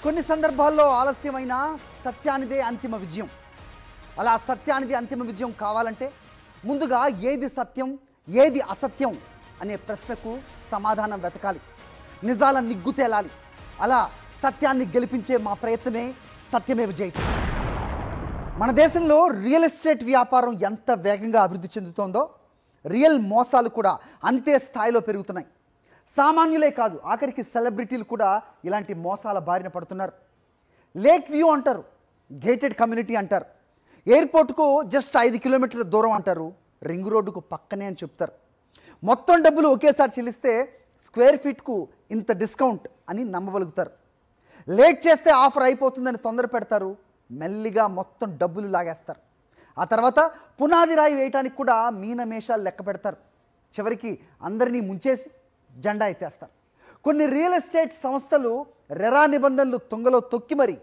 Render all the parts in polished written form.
కొన్ని సందర్భాల్లో ఆలస్యమైన సత్యానిదే అంతిమ విజయం. అలా సత్యానిదే అంతిమ విజయం కావాలంటే ముందుగా ఏది సత్యం ఏది అసత్యం అనే ప్రశ్నకు సమాధానం వెతకాలి. నిజాల నిగ్గు తేలాలి. అలా సత్యాన్ని గెలిపించే మా ప్రయత్నమే సత్యమేవ జయతే. మన దేశంలో రియల్ ఎస్టేట్ వ్యాపారం ఎంత వేగంగా అభివృద్ధి చెందుతోందో రియల్ మోసాలు కూడా అంతే స్థాయిలో పెరుగుతున్నాయి. సామాన్యులే కాదు, ఆఖరికి సెలబ్రిటీలు కూడా ఇలాంటి మోసాల బారిన పడుతున్నారు. లేక్ వ్యూ అంటారు, గేటెడ్ కమ్యూనిటీ అంటారు, ఎయిర్పోర్ట్కు జస్ట్ 5 కిలోమీటర్ల దూరం అంటారు, రింగ్ రోడ్డుకు పక్కనే అని చెప్తారు. మొత్తం డబ్బులు ఒకేసారి చెల్లిస్తే స్క్వేర్ ఫీట్కు ఇంత డిస్కౌంట్ అని నమ్మగలుగుతారు. లేట్ చేస్తే ఆఫర్ అయిపోతుందని తొందర పెడతారు, మెల్లిగా మొత్తం డబ్బులు లాగేస్తారు. ఆ తర్వాత పునాది రాయి వేయటానికి కూడా మీనమేషాలు లెక్క పెడతారు. చివరికి అందరినీ ముంచేసి జెండా ఎత్తేస్తారు. కొన్ని రియల్ ఎస్టేట్ సంస్థలు రెరా నిబంధనలు తుంగలో తొక్కి మరీ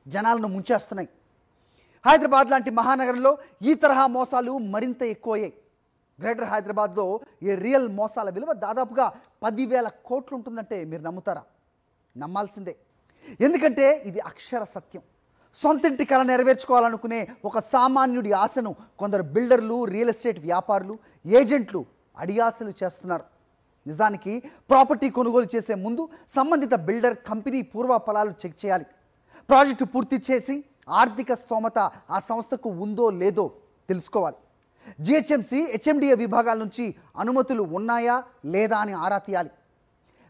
జనాలను ముంచేస్తున్నాయి. హైదరాబాద్ లాంటి మహానగరంలో ఈ తరహా మోసాలు మరింత ఎక్కువయ్యాయి. గ్రేటర్ హైదరాబాద్లో ఈ రియల్ మోసాల విలువ దాదాపుగా 10,000 కోట్లు ఉంటుందంటే మీరు నమ్ముతారా? నమ్మాల్సిందే. ఎందుకంటే ఇది అక్షర సత్యం. సొంతింటి కళ నెరవేర్చుకోవాలనుకునే ఒక సామాన్యుడి ఆశను కొందరు బిల్డర్లు, రియల్ ఎస్టేట్ వ్యాపారులు, ఏజెంట్లు అడియాసలు చేస్తున్నారు. నిజానికి ప్రాపర్టీ కొనుగోలు చేసే ముందు సంబంధిత బిల్డర్ కంపెనీ పూర్వఫలాలు చెక్ చేయాలి. ప్రాజెక్టు పూర్తి చేసి ఆర్థిక స్తోమత ఆ సంస్థకు ఉందో లేదో తెలుసుకోవాలి. జిహెచ్ఎంసీ, హెచ్ఎండిఏ విభాగాల నుంచి అనుమతులు ఉన్నాయా లేదా అని ఆరా తీయాలి.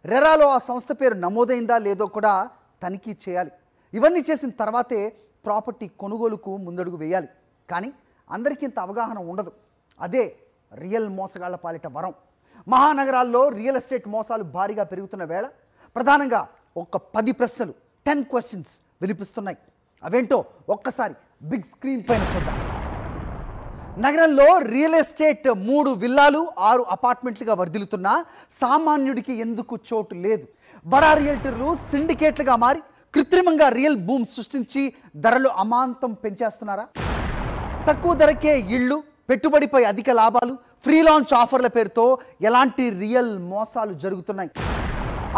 రెరాలో ఆ సంస్థ పేరు నమోదైందా లేదో కూడా తనిఖీ చేయాలి. ఇవన్నీ చేసిన తర్వాతే ప్రాపర్టీ కొనుగోలుకు ముందడుగు వేయాలి. కానీ అందరికీ ఇంత అవగాహన ఉండదు. అదే రియల్ మోసగాళ్ల పాలిట వరం. మహానగరాల్లో రియల్ ఎస్టేట్ మోసాలు భారీగా పెరుగుతున్న వేళ ప్రధానంగా ఒక 10 ప్రశ్నలు, 10 క్వశ్చన్స్ వినిపిస్తున్నాయి. అవేంటో ఒక్కసారి బిగ్ స్క్రీన్ పైన చూద్దాం. నగరంలో రియల్ ఎస్టేట్ 3 విల్లాలు 6 అపార్ట్మెంట్లుగా వర్ధిల్లుతున్నా సామాన్యుడికి ఎందుకు చోటు లేదు? బడా రియల్టర్లు సిండికేట్లుగా మారి కృత్రిమంగా రియల్ భూమ్ సృష్టించి ధరలు అమాంతం పెంచేస్తున్నారా? తక్కువ ధరకే ఇళ్ళు, పెట్టుబడిపై అధిక లాభాలు, ఫ్రీ లాంచ్ ఆఫర్ల పేరుతో ఎలాంటి రియల్ మోసాలు జరుగుతున్నాయి?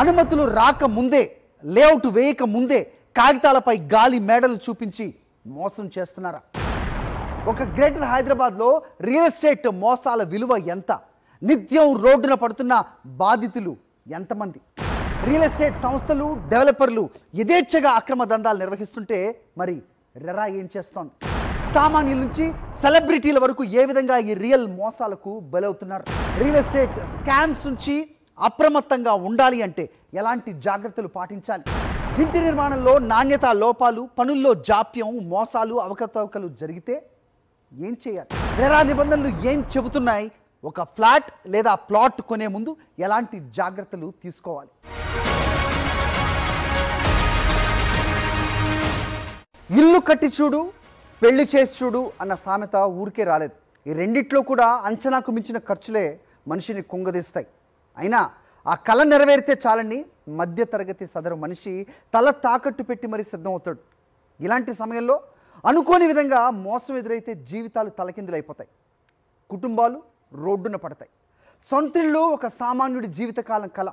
అనుమతులు రాకముందే, లేఅవుట్ వేయక ముందే కాగితాలపై గాలి మేడలు చూపించి మోసం చేస్తున్నారా? ఒక గ్రేటర్ హైదరాబాద్లో రియల్ ఎస్టేట్ మోసాల విలువ ఎంత? నిత్యం రోడ్డున పడుతున్న బాధితులు ఎంతమంది? రియల్ ఎస్టేట్ సంస్థలు, డెవలపర్లు యథేచ్ఛగా అక్రమ దందాలు నిర్వహిస్తుంటే మరి రెరా ఏం చేస్తోంది? సామాన్యుల నుంచి సెలబ్రిటీల వరకు ఏ విధంగా ఈ రియల్ మోసాలకు బలవుతున్నారు? రియల్ ఎస్టేట్ స్కామ్స్ నుంచి అప్రమత్తంగా ఉండాలి అంటే ఎలాంటి జాగ్రత్తలు పాటించాలి? ఇంటి నిర్మాణంలో నాణ్యత లోపాలు, పనుల్లో జాప్యం, మోసాలు, అవకతవకలు జరిగితే ఏం చేయాలి? రెరా నిబంధనలు ఏం చెబుతున్నాయి? ఒక ఫ్లాట్ లేదా ప్లాట్ కొనే ముందు ఎలాంటి జాగ్రత్తలు తీసుకోవాలి? ఇల్లు కట్టి చూడు, పెళ్లి చేసి చూడు అన్న సామెత ఊరికే రాలేదు. ఈ రెండిట్లో కూడా అంచనాకు మించిన ఖర్చులే మనిషిని కుంగదీస్తాయి. అయినా ఆ కళ నెరవేరితే చాలని మధ్యతరగతి సదరు మనిషి తల తాకట్టు పెట్టి మరీ సిద్ధమవుతాడు. ఇలాంటి సమయంలో అనుకోని విధంగా మోసం ఎదురైతే జీవితాలు తలకిందులైపోతాయి, కుటుంబాలు రోడ్డున పడతాయి. సొంతిళ్ళు ఒక సామాన్యుడి జీవితకాలం కళ.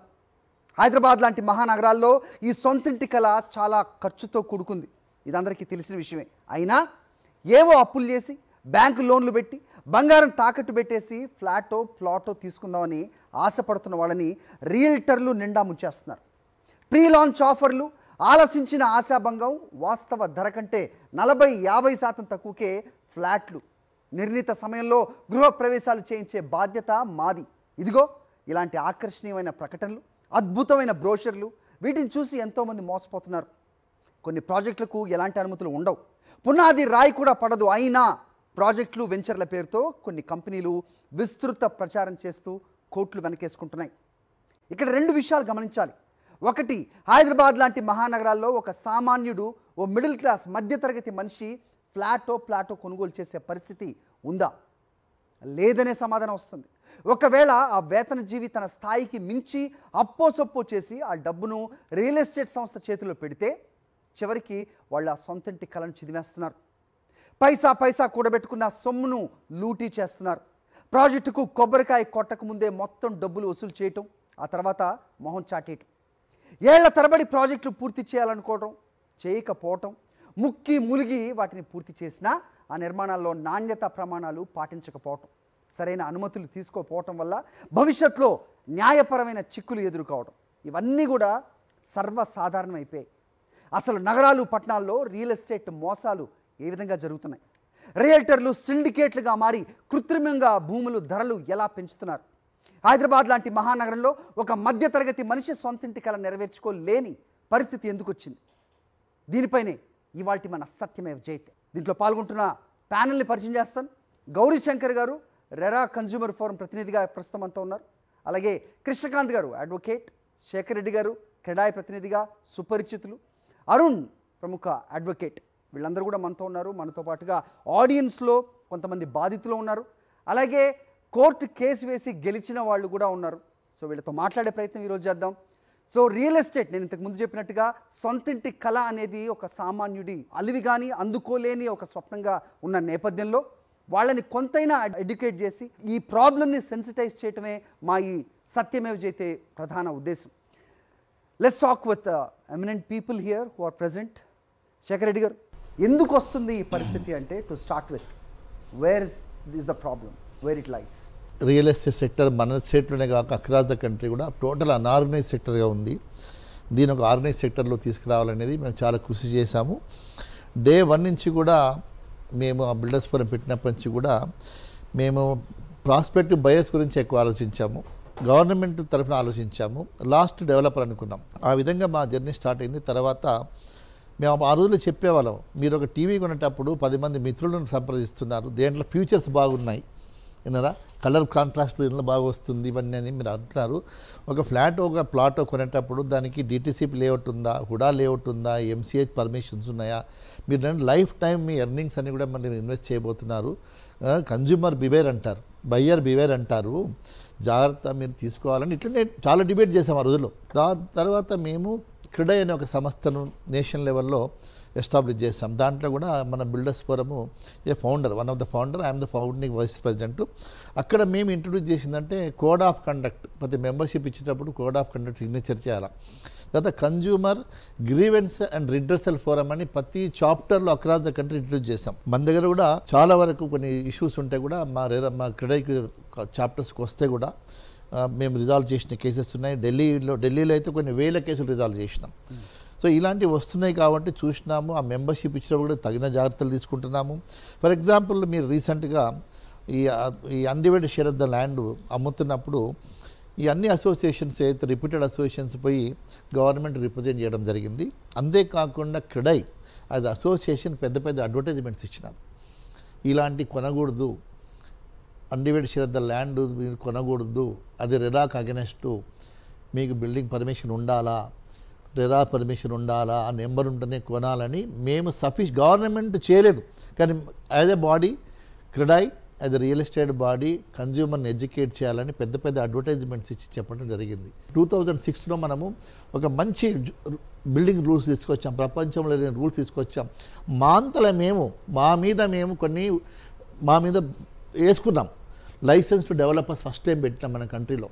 హైదరాబాద్ లాంటి మహానగరాల్లో ఈ సొంతింటి కళ చాలా ఖర్చుతో కూడుకుంది. ఇది అందరికీ తెలిసిన విషయమే. అయినా ఏవో అప్పులు చేసి, బ్యాంకు లోన్లు పెట్టి, బంగారం తాకట్టు పెట్టేసి ఫ్లాటో ప్లాటో తీసుకుందామని ఆశపడుతున్న వాళ్ళని రియల్టర్లు నిండా ముంచేస్తున్నారు. ప్రీ లాంచ్ ఆఫర్లు, ఆలసించిన ఆశాభంగం, వాస్తవ ధర కంటే 40-50% తక్కువకే ఫ్లాట్లు, నిర్ణీత సమయంలో గృహప్రవేశాలు చేయించే బాధ్యత మాది. ఇదిగో ఇలాంటి ఆకర్షణీయమైన ప్రకటనలు, అద్భుతమైన బ్రోషర్లు, వీటిని చూసి ఎంతోమంది మోసపోతున్నారు. కొన్ని ప్రాజెక్టులకు ఎలాంటి అనుమతులు ఉండవు, పునాది రాయి కూడా పడదు. అయినా ప్రాజెక్టులు, వెంచర్ల పేరుతో కొన్ని కంపెనీలు విస్తృత ప్రచారం చేస్తూ కోట్లు వెనకేసుకుంటున్నాయి. ఇక్కడ 2 విషయాలు గమనించాలి. ఒకటి, హైదరాబాద్ లాంటి మహానగరాల్లో ఒక సామాన్యుడు, ఓ మిడిల్ క్లాస్ మధ్యతరగతి మనిషి ఫ్లాటో ప్లాటో కొనుగోలు చేసే పరిస్థితి ఉందా? లేదనే సమాధానం వస్తుంది. ఒకవేళ ఆ వేతన జీవి తన స్థాయికి మించి అప్పో సొప్పో చేసి ఆ డబ్బును రియల్ ఎస్టేట్ సంస్థ చేతిలో పెడితే చివరికి వాళ్ళ సొంతంటి కళను చిదిమేస్తున్నారు. పైసా పైసా కూడబెట్టుకున్న సొమ్మును లూటీ చేస్తున్నారు. ప్రాజెక్టుకు కొబ్బరికాయ కొట్టక ముందే మొత్తం డబ్బులు వసూలు చేయటం, ఆ తర్వాత మొహం చాటేయటం. ఏళ్ల తరబడి ప్రాజెక్టులు పూర్తి చేయాలనుకోవడం, చేయకపోవటం, ముక్కి ములిగి వాటిని పూర్తి చేసినా ఆ నిర్మాణాల్లో నాణ్యత ప్రమాణాలు పాటించకపోవటం, సరైన అనుమతులు తీసుకోకపోవటం వల్ల భవిష్యత్తులో న్యాయపరమైన చిక్కులు ఎదుర్కోవడం, ఇవన్నీ కూడా సర్వసాధారణమైపోయాయి. అసలు నగరాలు పట్టణాల్లో రియల్ ఎస్టేట్ మోసాలు ఏ విధంగా జరుగుతున్నాయి, రియల్టర్లు సిండికేట్లుగా మారి కృత్రిమంగా భూములు ధరలు ఎలా పెంచుతున్నారు, హైదరాబాద్ లాంటి మహానగరంలో ఒక మధ్యతరగతి మనిషి సొంతింటి కల నెరవేర్చుకోలేని పరిస్థితి ఎందుకు వచ్చింది, దీనిపైనే ఇవాల్టి మన సత్యమేవ జయతే. దీంట్లో పాల్గొంటున్న ప్యానల్ని పరిచయం చేస్తాను. గౌరీశంకర్ గారు రెరా కన్జ్యూమర్ ఫోరం ప్రతినిధిగా ప్రస్తుతం అంతా ఉన్నారు. అలాగే కృష్ణకాంత్ గారు అడ్వకేట్, శేఖర్ రెడ్డి గారు క్రెడాయ్ ప్రతినిధిగా సుపరిచితులు, అరుణ్ ప్రముఖ అడ్వకేట్, వీళ్ళందరూ కూడా మనతో ఉన్నారు. మనతో పాటుగా ఆడియన్స్లో కొంతమంది బాధితులు ఉన్నారు. అలాగే కోర్టు కేసు వేసి గెలిచిన వాళ్ళు కూడా ఉన్నారు. సో వీళ్ళతో మాట్లాడే ప్రయత్నం ఈరోజు చేద్దాం. సో రియల్ ఎస్టేట్, నేను ఇంతకు ముందు చెప్పినట్టుగా సొంతింటి కళ అనేది ఒక సామాన్యుడి అలివి కానీ అందుకోలేని ఒక స్వప్నంగా ఉన్న నేపథ్యంలో వాళ్ళని కొంతైనా ఎడ్యుకేట్ చేసి ఈ ప్రాబ్లమ్ని సెన్సిటైజ్ చేయటమే మా ఈ సత్యమేవ జయతే ప్రధాన ఉద్దేశం. Let's talk with eminent people here who are present. Shekhar Reddy గారు, ఎందుకు వస్తుంది ఈ పరిస్థితి అంటే, to start with where is the problem, where it lies? Real estate sector మన స్టేట్లోనే కాక అక్రాస్ ద కంట్రీ కూడా టోటల్ అన్ఆర్గనైజ్ సెక్టర్గా ఉంది. దీని ఒక ఆర్గనైజ్ సెక్టర్లో తీసుకురావాలనేది మేము చాలా కృషి చేశాము. డే 1 నుంచి కూడా మేము ఆ బిల్డర్స్ ఫోరం పెట్టినప్పటి నుంచి కూడా మేము ప్రాస్పెక్టివ్ బయర్స్ గురించి ఎక్కువ ఆలోచించాము, గవర్నమెంట్ తరఫున ఆలోచించాము, లాస్ట్ డెవలపర్ అనుకున్నాం. ఆ విధంగా మా జర్నీ స్టార్ట్ అయింది. తర్వాత మేము ఆ రోజుల్లో చెప్పేవాళ్ళం, మీరు ఒక టీవీ కొనేటప్పుడు 10 మంది మిత్రులను సంప్రదిస్తున్నారు, దేంట్లో ఫ్యూచర్స్ బాగున్నాయి, విన్నారా, కలర్ కాంట్రాస్ట్ ఇంట్లో బాగా వస్తుంది, ఇవన్నీ అని మీరు అంటున్నారు. ఒక ఫ్లాట్ ఒక ప్లాట్ కొనేటప్పుడు దానికి డిటిసిపి లేఅవుట్ ఉందా, హుడా లేఅవుట్ ఉందా, ఎంసీహెచ్ పర్మిషన్స్ ఉన్నాయా, మీరు లైఫ్ టైం మీ ఎర్నింగ్స్ అన్ని కూడా మళ్ళీ ఇన్వెస్ట్ చేయబోతున్నారు. కన్జ్యూమర్ బివేర్ అంటారు, బయ్యర్ బివేర్ అంటారు, జాగ్రత్త మీరు తీసుకోవాలని ఇట్లనే చాలా డిబేట్ చేసాం ఆ రోజుల్లో. దాని తర్వాత మేము క్రెడాయ్ అనే ఒక సంస్థను నేషనల్ లెవెల్లో ఎస్టాబ్లిష్ చేస్తాం. దాంట్లో కూడా మన builders forum a founder, one of the founder, I'm the founding vice president. అక్కడ మేము ఇంట్రొడ్యూస్ చేసిందంటే కోడ్ ఆఫ్ కండక్ట్, ప్రతి మెంబర్షిప్ ఇచ్చేటప్పుడు కోడ్ ఆఫ్ కండక్ట్ సిగ్నేచర్ చేయాలి. తర్వాత consumer grievance and redressal forum అని ప్రతి చాప్టర్లో అక్రాస్ ద కంట్రీ ఇంట్రొడ్యూస్ చేస్తాం. మన దగ్గర కూడా చాలా వరకు కొన్ని ఇష్యూస్ ఉంటే కూడా మా క్రెడాయ్కి చాప్టర్స్కి వస్తే కూడా మేము రిజాల్వ్ చేసిన కేసెస్ ఉన్నాయి. ఢిల్లీలో అయితే కొన్ని వేల కేసులు రిజాల్వ్ చేసినాం. సో ఇలాంటివి వస్తున్నాయి కాబట్టి చూసినాము. ఆ మెంబర్షిప్ ఇచ్చినప్పుడు కూడా తగిన జాగ్రత్తలు తీసుకుంటున్నాము. ఫర్ ఎగ్జాంపుల్ మీరు రీసెంట్గా ఈ undivided share of the land అమ్ముతున్నప్పుడు ఈ అన్ని అసోసియేషన్స్ అయితే రిప్యూటెడ్ అసోసియేషన్స్ పోయి గవర్నమెంట్ రిప్రజెంట్ చేయడం జరిగింది. అంతేకాకుండా క్రెడాయ్ అది అసోసియేషన్ పెద్ద పెద్ద అడ్వర్టైజ్మెంట్స్ ఇచ్చినారు, ఇలాంటి కొనకూడదు, undivided share of the land మీరు కొనకూడదు, అది రెరాకు అగెనెస్ట్, మీకు బిల్డింగ్ పర్మిషన్ ఉండాలా, రెరా పర్మిషన్ ఉండాలా, ఆ నెంబర్ ఉంటేనే కొనాలని మేము గవర్నమెంట్ చేయలేదు. కానీ as a body CREDAI as a real estate body కన్జ్యూమర్ని ఎడ్యుకేట్ చేయాలని పెద్ద పెద్ద అడ్వర్టైజ్మెంట్స్ ఇచ్చి చెప్పడం జరిగింది. 2006లో మనము ఒక మంచి బిల్డింగ్ రూల్స్ తీసుకొచ్చాం, ప్రపంచంలో లేని రూల్స్ తీసుకొచ్చాం. మా మీద వేసుకున్నాం. Licence to developers first time పెట్టినాం మన కంట్రీలో.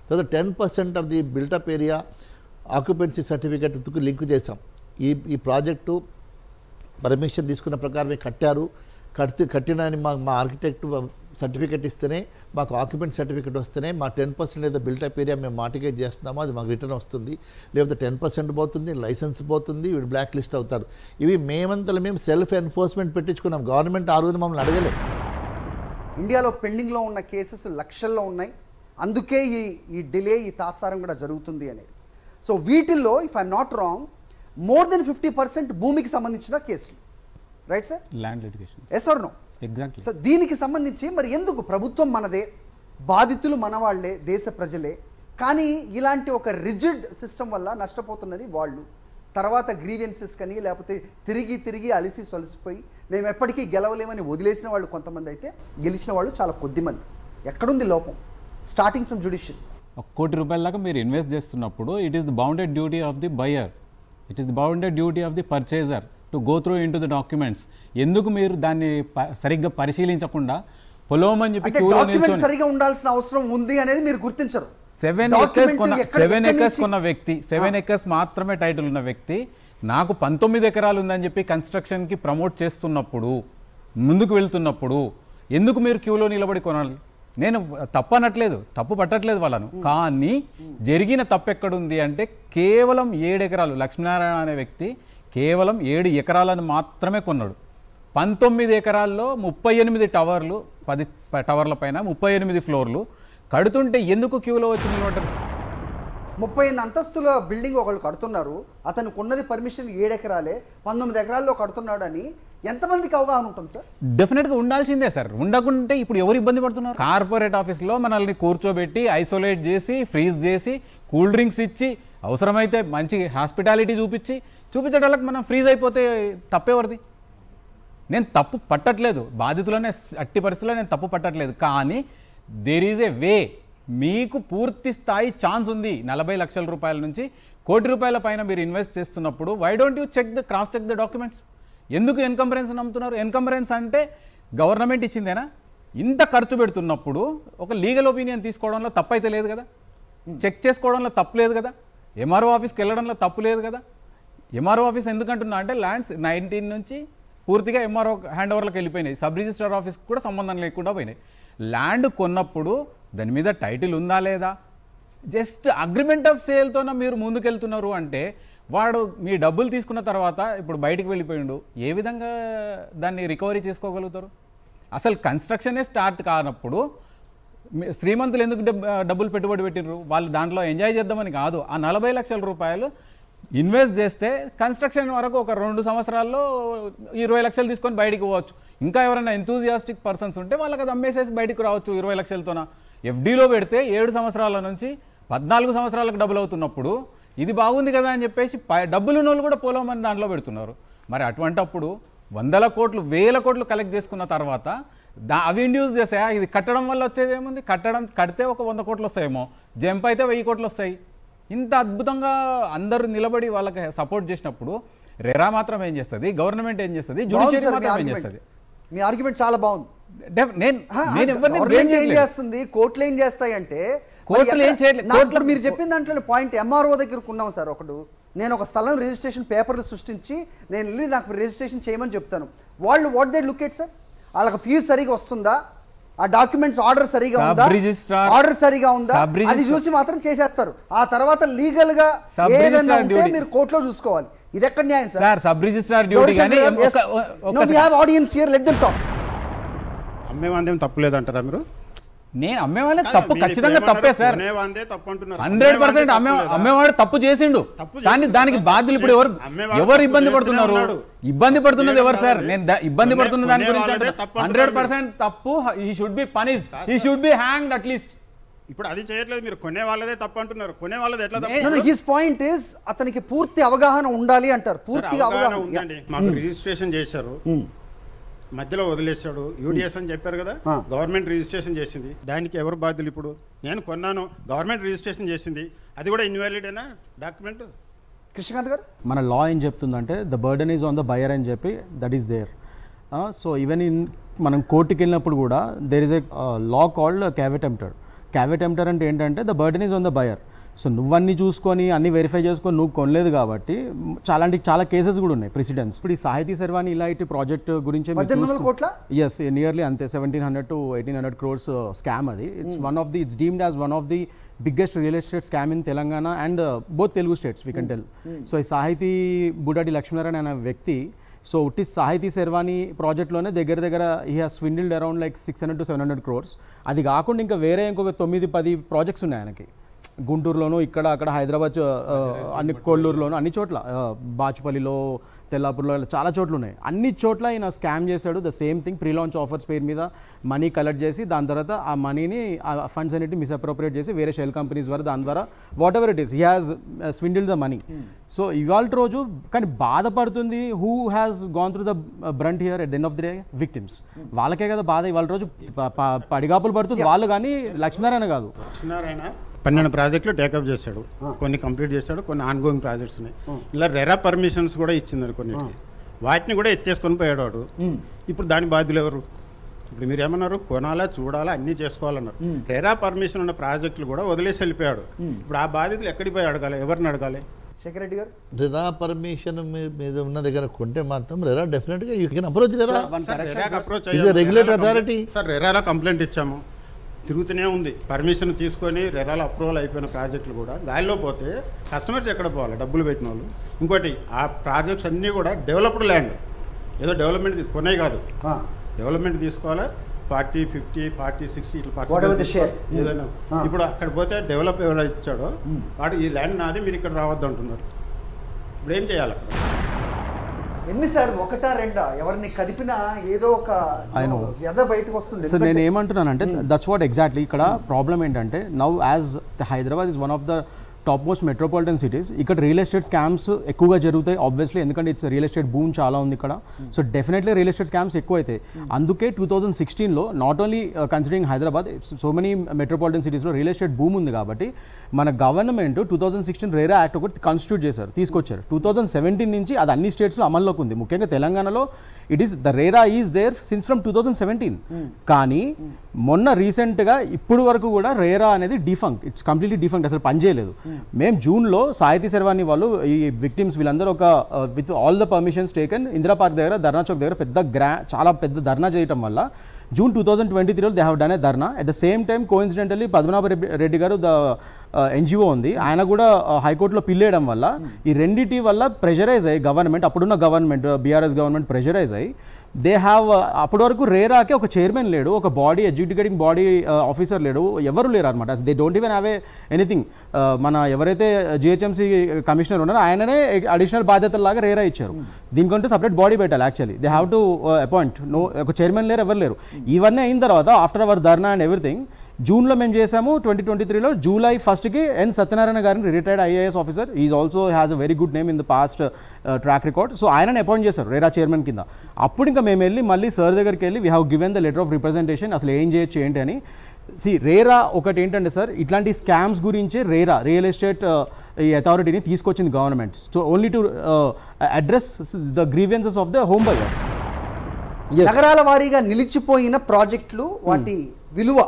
తర్వాత 10% of the built up area occupancy సర్టిఫికెట్కు లింక్ చేసాం. ఈ ప్రాజెక్టు పర్మిషన్ తీసుకున్న ప్రకారమే కట్టినని మా ఆర్కిటెక్ట్ సర్టిఫికెట్ ఇస్తేనే, మాకు ఆక్యుపెంట్ సర్టిఫికెట్ వస్తేనే మా 10% ఏదో బిల్టప్ ఏరియా మేము మార్టిగేజ్ చేస్తున్నామో అది మాకు రిటర్న్ వస్తుంది. లేకపోతే 10% పోతుంది, లైసెన్స్ పోతుంది, వీడు బ్లాక్ లిస్ట్ అవుతారు. ఇవి మేము సెల్ఫ్ ఎన్ఫోర్స్మెంట్ పెట్టించుకున్నాం. గవర్నమెంట్ ఆ రోజు మమ్మల్ని అడగలేదు. ఇండియాలో పెండింగ్లో ఉన్న కేసెస్ లక్షల్లో ఉన్నాయి. అందుకే ఈ డిలే, ఈ తాత్సారం కూడా జరుగుతుంది అనేది. సో వీటిల్లో if I'm not wrong more than 50% భూమికి సంబంధించిన కేసులు, right sir? Land litigation. Yes or no? Exactly. Sir దీనికి సంబంధించి మరి ఎందుకు ప్రభుత్వం మనదే, బాధితులు మన వాళ్ళే, దేశ ప్రజలే, కానీ ఇలాంటి ఒక రిజిడ్ సిస్టమ్ వల్ల నష్టపోతున్నది వాళ్ళు. తర్వాత గ్రీవెన్సెస్ కానీ లేకపోతే తిరిగి అలిసి సొలిసిపోయి మేము ఎప్పటికీ గెలవలేమని వదిలేసిన వాళ్ళు కొంతమంది అయితే, గెలిచిన వాళ్ళు చాలా కొద్దిమంది. ఎక్కడుంది లోపం? Starting from judicial. ₹1 కోటి దాకా మీరు ఇన్వెస్ట్ చేస్తున్నప్పుడు it is the bounded duty of the buyer, it is the bounded duty of the purchaser to go through in to the documents. ఎందుకు మీరు దాన్ని సరిగ్గా పరిశీలించకుండా పొలోమని చెప్పి సరిగా ఉండాల్సిన అవసరం ఉంది అనేది మీరు గుర్తించరు. 7 acres కొన్న వ్యక్తి, 7 acres మాత్రమే టైటిల్ ఉన్న వ్యక్తి నాకు 19 ఎకరాలు ఉందని చెప్పి కన్స్ట్రక్షన్కి ప్రమోట్ చేస్తున్నప్పుడు, ముందుకు వెళ్తున్నప్పుడు ఎందుకు మీరు క్యూలో నిలబడి కొనాలి? నేను తప్పు అనట్లేదు, తప్పు పట్టట్లేదు వాళ్ళను. కానీ జరిగిన తప్పు ఎక్కడుంది అంటే కేవలం 7 ఎకరాలు, లక్ష్మీనారాయణ అనే వ్యక్తి కేవలం 7 ఎకరాలను మాత్రమే కొన్నాడు. 19 ఎకరాల్లో 38 టవర్లు, 10 టవర్ల పైన 38 ఫ్లోర్లు కడుతుంటే ఎందుకు క్యూలో వచ్చి నిలబడ్డారు? 38 అంతస్తుల బిల్డింగ్ ఒకళ్ళు కడుతున్నారు, అతనికి ఉన్నది పర్మిషన్ 7 ఎకరాలే, 19 ఎకరాల్లో కడుతున్నాడు అని ఎంతమందికి అవగాహన ఉంటుంది సార్? డెఫినెట్గా ఉండాల్సిందే సార్. ఉండకుంటే ఇప్పుడు ఎవరు ఇబ్బంది పడుతున్నారు? కార్పొరేట్ ఆఫీస్లో మనల్ని కూర్చోబెట్టి ఐసోలేట్ చేసి, ఫ్రీజ్ చేసి, కూల్ డ్రింక్స్ ఇచ్చి, అవసరమైతే మంచి హాస్పిటాలిటీ చూపించడానికి మనం ఫ్రీజ్ అయిపోతే తప్పేవరిది? నేను తప్పు పట్టట్లేదు, బాధితులనే అట్టి పరిస్థితుల్లో నేను తప్పు పట్టట్లేదు. కానీ దేర్ ఈజ్ ఏ వే. మీకు పూర్తి స్థాయి ఛాన్స్ ఉంది. 40 లక్షల రూపాయల నుంచి 1 కోటి రూపాయల పైన మీరు ఇన్వెస్ట్ చేస్తున్నప్పుడు why don't you cross check the documents? ఎందుకు ఎన్కంబరెన్స్ నమ్ముతున్నారు? ఎన్కంబరెన్స్ అంటే గవర్నమెంట్ ఇచ్చిందేనా? ఇంత ఖర్చు పెడుతున్నప్పుడు ఒక లీగల్ ఒపీనియన్ తీసుకోవడంలో తప్పు అయితే లేదు కదా, చెక్ చేసుకోవడంలో తప్పు లేదు కదా, ఎంఆర్ఓ ఆఫీస్కి వెళ్ళడంలో తప్పు లేదు కదా. ఎంఆర్ఓ ఆఫీస్ ఎందుకంటున్నా అంటే ల్యాండ్స్ 19 నుంచి పూర్తిగా ఎంఆర్ఓ హ్యాండ్ ఓవర్లకు వెళ్ళిపోయినాయి, సబ్ రిజిస్ట్రార్ ఆఫీస్కి కూడా సంబంధం లేకుండా పోయినాయి. ల్యాండ్ కొన్నప్పుడు దాని మీద టైటిల్ ఉందా లేదా, జస్ట్ అగ్రిమెంట్ ఆఫ్ సేల్తోనే మీరు ముందుకెళ్తున్నారు అంటే వాడు మీ డబ్బులు తీసుకున్న తర్వాత ఇప్పుడు బయటికి వెళ్ళిపోయిండు, ఏ విధంగా దాన్ని రికవరీ చేసుకోగలుగుతారు? అసలు కన్స్ట్రక్షనే స్టార్ట్ కానప్పుడు శ్రీమంతులు ఎందుకు డబ్బులు పెట్టుబడి పెట్టినరు? వాళ్ళు దాంట్లో ఎంజాయ్ చేద్దామని కాదు. ఆ 40 లక్షల రూపాయలు ఇన్వెస్ట్ చేస్తే కన్స్ట్రక్షన్ వరకు ఒక 2 సంవత్సరాల్లో 20 లక్షలు తీసుకొని బయటికి పోవచ్చు. ఇంకా ఎవరైనా ఎంతూజియాస్టిక్ పర్సన్స్ ఉంటే వాళ్ళకి అది అమ్మేసేసి బయటకు రావచ్చు 20 లక్షలతోన. ఎఫ్డీలో పెడితే 7 సంవత్సరాల నుంచి 14 సంవత్సరాలకు డబ్బులు అవుతున్నప్పుడు ఇది బాగుంది కదా అని చెప్పేసి డబ్బులు ఉన్నోళ్ళు కూడా పోలమని దాంట్లో పెడుతున్నారు. మరి అటువంటప్పుడు 100 కోట్లు 1000 కోట్లు కలెక్ట్ చేసుకున్న తర్వాత అవి ఇండ్యూస్ చేసాయా? ఇది కట్టడం వల్ల వచ్చేది ఏముంది? కడితే ఒక 100 కోట్లు వస్తాయేమో, జంప్ అయితే 1000 కోట్లు వస్తాయి. ఇంత అద్భుతంగా అందరూ నిలబడి వాళ్ళకి సపోర్ట్ చేసినప్పుడు రెరా మాత్రం ఏం చేస్తుంది, గవర్నమెంట్ ఏం చేస్తుంది, జ్యుడిషియరీ మాత్రం ఏం చేస్తుంది? మీ ఆర్గ్యుమెంట్ చాలా బాగుంది. నేను ఏం చేస్తుంది, కోర్టులు ఏం చేస్తాయి అంటే కోర్టులు ఏం చేయలేదు. మీరు చెప్పిన దాంట్లో పాయింట్ ఎంఆర్ఓ దగ్గరకు ఉన్నాం సార్. నేను ఒక స్థలం రిజిస్ట్రేషన్ పేపర్లు సృష్టించి నేను వెళ్ళి నాకు రిజిస్ట్రేషన్ చేయమని చెప్తాను. వాళ్ళు what they look at sir, వాళ్ళకి ఫీజు సరిగా వస్తుందా, ఆ డాక్యుమెంట్స్ ఆర్డర్ సరిగా ఉందా, ఆర్డర్ సరిగా ఉందా, అది చూసి మాత్రం చేసేస్తారు. ఆ తర్వాత లీగల్ గా ఏదైనా ఉంటే మీరు కోర్టులో చూసుకోవాలి. ఇది ఎక్కడ న్యాయం సార్? సబ్ రిజిస్ట్రార్ డ్యూటీ గాని we have audience here, let them talk. అమ్మేవాందేం తప్పు లేదంటారా మీరు? నేను అమ్మేవాళ్ళే తప్పు, ఖచ్చితంగా తప్పే సార్. 100% అమ్మేవాడు తప్పు చేసిండు. కానీ దానికి బాధ్యులు ఇప్పుడు ఎవరు ఇబ్బంది పడుతున్నారు? ఇబ్బంది పడుతున్నది ఎవరు సార్? నేను ఇబ్బంది పడుతున్న దాని గురించి 100% తప్పు. He should be punished, he should be hanged at least. ఇప్పుడు అది చేయట్లేదు, మీరు కొనే వాళ్ళదే తప్పు అంటున్నారు. కొనే వాళ్ళది ఎట్లా తప్పు? హిస్ పాయింట్ ఇస్ అతనికి పూర్తి అవగాహన ఉండాలి అంటారు. పూర్తిగా అవగాహన ఉందండి. మాకు రిజిస్ట్రేషన్ చేశారు, మధ్యలో వదిలేశాడు, యూడిఎస్ అని చెప్పారు కదా, గవర్నమెంట్ రిజిస్ట్రేషన్ చేసింది. దానికి ఎవరు బాధ్యులు? ఇప్పుడు నేను కొన్నాను, గవర్నమెంట్ రిజిస్ట్రేషన్ చేసింది, అది కూడా ఇన్వాలిడ్ అయినా డాక్యుమెంట్. కృష్ణకాంత్ గారు, మన లా ఏం చెప్తుందంటే the burden is on the buyer అని చెప్పి that is there. So even మనం కోర్టుకి వెళ్ళినప్పుడు కూడా there is a law called caveat emptor. Caveat emptor అంటే ఏంటంటే the burden is on the buyer. So నువ్వన్నీ చూసుకొని అన్ని వెరిఫై చేసుకొని నువ్వు కొనలేదు కాబట్టి చాలా కేసెస్ కూడా ఉన్నాయి, ప్రెసిడెంట్స్. ఇప్పుడు ఈ సాహితీ శర్వాణి ఇలాంటి ప్రాజెక్ట్ గురించి ఎస్ నియర్లీ అంతే 1700 to 1800 crores స్కామ్ అది. It's deemed as one of the biggest real estate scam in Telangana and both Telugu states we can tell. So ఈ సాహితీ బుడ్డాడి లక్ష్మీనారాయణ అనే వ్యక్తి సో ఉట్టి సాహితీ శర్వాణి ప్రాజెక్ట్లోనే దగ్గర he has swindled around like 600 to 700 crores. అది కాకుండా ఇంకా వేరే ఇంకొక 9-10 ప్రాజెక్ట్స్ ఉన్నాయి ఆయనకి. గుంటూరులోను, ఇక్కడ అక్కడ హైదరాబాద్, అన్ని కొల్లూరులోను, అన్ని చోట్ల, బాచుపల్లిలో, తెల్లాపూర్లో, చాలా చోట్ల ఉన్నాయి. అన్ని చోట్ల ఈయన స్కామ్ చేశాడు. The same thing, pre launch offers పేరు మీద మనీ కలెక్ట్ చేసి దాని తర్వాత ఆ మనీని ఆ ఫండ్స్ అన్నిటి మిస్అప్రోప్రియేట్ చేసి వేరే షెల్ కంపెనీస్ ద్వారా దాని ద్వారా whatever it is he has swindled the money. So ఇవాళ రోజు కానీ బాధపడుతుంది who has gone through the brunt here at the end of the day victims. వాళ్ళకే కదా బాధ. ఇవాళ రోజు పడిగాపులు పడుతుంది వాళ్ళు, కానీ లక్ష్మీనారాయణ కాదు. లక్ష్మీనారాయణ 12 ప్రాజెక్టులు టేకప్ చేశాడు, కొన్ని కంప్లీట్ చేశాడు, కొన్ని ఆన్ గోయింగ్ ప్రాజెక్ట్స్ ఉన్నాయి. ఇలా రెరా పర్మిషన్స్ కూడా ఇచ్చింది కొన్నిటికి, వాటిని కూడా ఎత్తేసుకొని పోయాడు వాడు. ఇప్పుడు దాని బాధ్యులు ఎవరు? ఇప్పుడు మీరు ఏమన్నారు, కొనాలా, చూడాలా, అన్నీ చేసుకోవాలన్నారు. రెరా పర్మిషన్ ఉన్న ప్రాజెక్టులు కూడా వదిలేసి వెళ్ళిపోయాడు. ఇప్పుడు ఆ బాధితులు ఎక్కడికి పోయి అడగాలి, ఎవరిని అడగాలి? శేఖర్ రెడ్డి గారు? రెరా పర్మిషన్ మీద ఉన్న దగ్గర కొంటే మాత్రం రెరా డెఫినెట్గా you can approach RERA. Is a regulatory authority. Sir రెరాలో కంప్లైంట్ ఇచ్చాము, తిరుగుతూనే ఉంది. పర్మిషన్ తీసుకొని రెరాలో అప్రూవల్ అయిపోయిన ప్రాజెక్టులు కూడా గాలిలో పోతే కస్టమర్స్ ఎక్కడ పోవాలి? డబ్బులు పెట్టిన వాళ్ళు. ఇంకోటి ఆ ప్రాజెక్ట్స్ అన్నీ కూడా డెవలప్డ్ ల్యాండ్, ఏదో డెవలప్మెంట్ తీసుకున్నాయి కాదు, డెవలప్మెంట్ తీసుకోవాలి. 40, 50, 40, 60 ఇట్లా ఏదైనా. ఇప్పుడు అక్కడ పోతే డెవలప్ ఎవరైనా ఇచ్చాడో వాడు ఈ ల్యాండ్ నాది, మీరు ఇక్కడ రావద్దు అంటున్నారు. ఇప్పుడు ఏం చేయాలి అక్కడ? ఎన్నిసార్లు ఒకటా రెండా ఎవరిని కదిపినా ఏదో ఒక వ్యధ బయటకు వస్తుంది. సో నేను ఏమంటున్నానంటే దట్స్ వాట్ ఎగ్జాక్ట్లీ ఇక్కడ ప్రాబ్లం ఏంటంటే now as Hyderabad is one of the top most metropolitan cities. ఇక్కడ రియల్ ఎస్టేట్ స్కామ్స్ ఎక్కువగా జరుగుతాయి ఆబ్వియస్లీ, ఎందుకంటే ఇట్స్ రియల్ ఎస్టేట్ బూమ్ చాలా ఉంది ఇక్కడ. So definitely real estate scams ఎక్కువ అవుతాయి. అందుకే 2016లో not only considering Hyderabad, so many metropolitan సిటీస్లో రియల్ ఎస్టేట్ బూమ్ ఉంది కాబట్టి మన గవర్నమెంట్ 2016 రేరా యాక్ట్ ఒకటి కాన్స్టిట్యూట్ చేశారు, తీసుకొచ్చారు. 2017 నుంచి అది అన్ని స్టేట్స్లో అమల్లోకి ఉంది. ముఖ్యంగా తెలంగాణలో it is the RERA is there since from 2017. కానీ మొన్న రీసెంట్గా ఇప్పుడు వరకు కూడా రేరా అనేది డిఫంక్ట్, ఇట్స్ కంప్లీట్లీ డిఫంక్ట్, అసలు పనిచేయలేదు. మేము జూన్లో సాహితీ శర్వాణి వాళ్ళు ఈ విక్టిమ్స్ వీళ్ళందరూ ఒక with all the permissions taken Indira park దగ్గర ధర్నా చౌక్ దగ్గర చాలా పెద్ద ధర్నా చేయటం వల్ల జూన్ 2023లో they have done a dharna. At the same time coincidentally Padmanabha Reddy garu the NGO ఉంది, ఆయన కూడా హైకోర్టులో పిల్లేయడం వల్ల ఈ రెండిటి వల్ల ప్రెషరైజ్ అయ్యి గవర్నమెంట్, అప్పుడున్న గవర్నమెంట్ బీఆర్ఎస్ గవర్నమెంట్ ప్రెషరైజ్ అయ్యి దే హ్యావ్ అప్పటి వరకు రేరాకి ఒక చైర్మన్ లేడు, ఒక బాడీ ఎడ్యుకేటింగ్ బాడీ ఆఫీసర్ లేడు, ఎవరు లేరు అనమాట. They don't even have anything. మన ఎవరైతే జిహెచ్ఎంసీ కమిషనర్ ఉన్నారో ఆయననే అడిషనల్ బాధ్యతలాగా రేరా ఇచ్చారు. దీనికంటే సపరేట్ బాడీ పెట్టాలి actually. They have to appoint, ఒక చైర్మన్ లేరు, ఎవరు లేరు. ఇవన్నీ అయిన తర్వాత after our dharna and everything జూన్లో మేము చేసాము 2023లో జూలై 1కి ఎన్ సత్యనారాయణ గారిని retired IAS officer, is also has a very good name in the past track record. So ఆయనని అపాయింట్ చేశారు రేరా చైర్మన్ కింద. అప్పుడు ఇంకా మేము వెళ్ళి మళ్ళీ సార్ దగ్గరికి వెళ్ళి we have given the letter of representation, అసలు ఏం చేయొచ్చు ఏంటి అని. రేరా ఒకటి ఏంటంటే సార్, ఇట్లాంటి స్కామ్స్ గురించే రేరా రియల్ ఎస్టేట్ ఈ అథారిటీని తీసుకొచ్చింది government. So only to address the grievances of the home buyers. నగరాల వారీగా నిలిచిపోయిన ప్రాజెక్టులు, వాటి విలువ.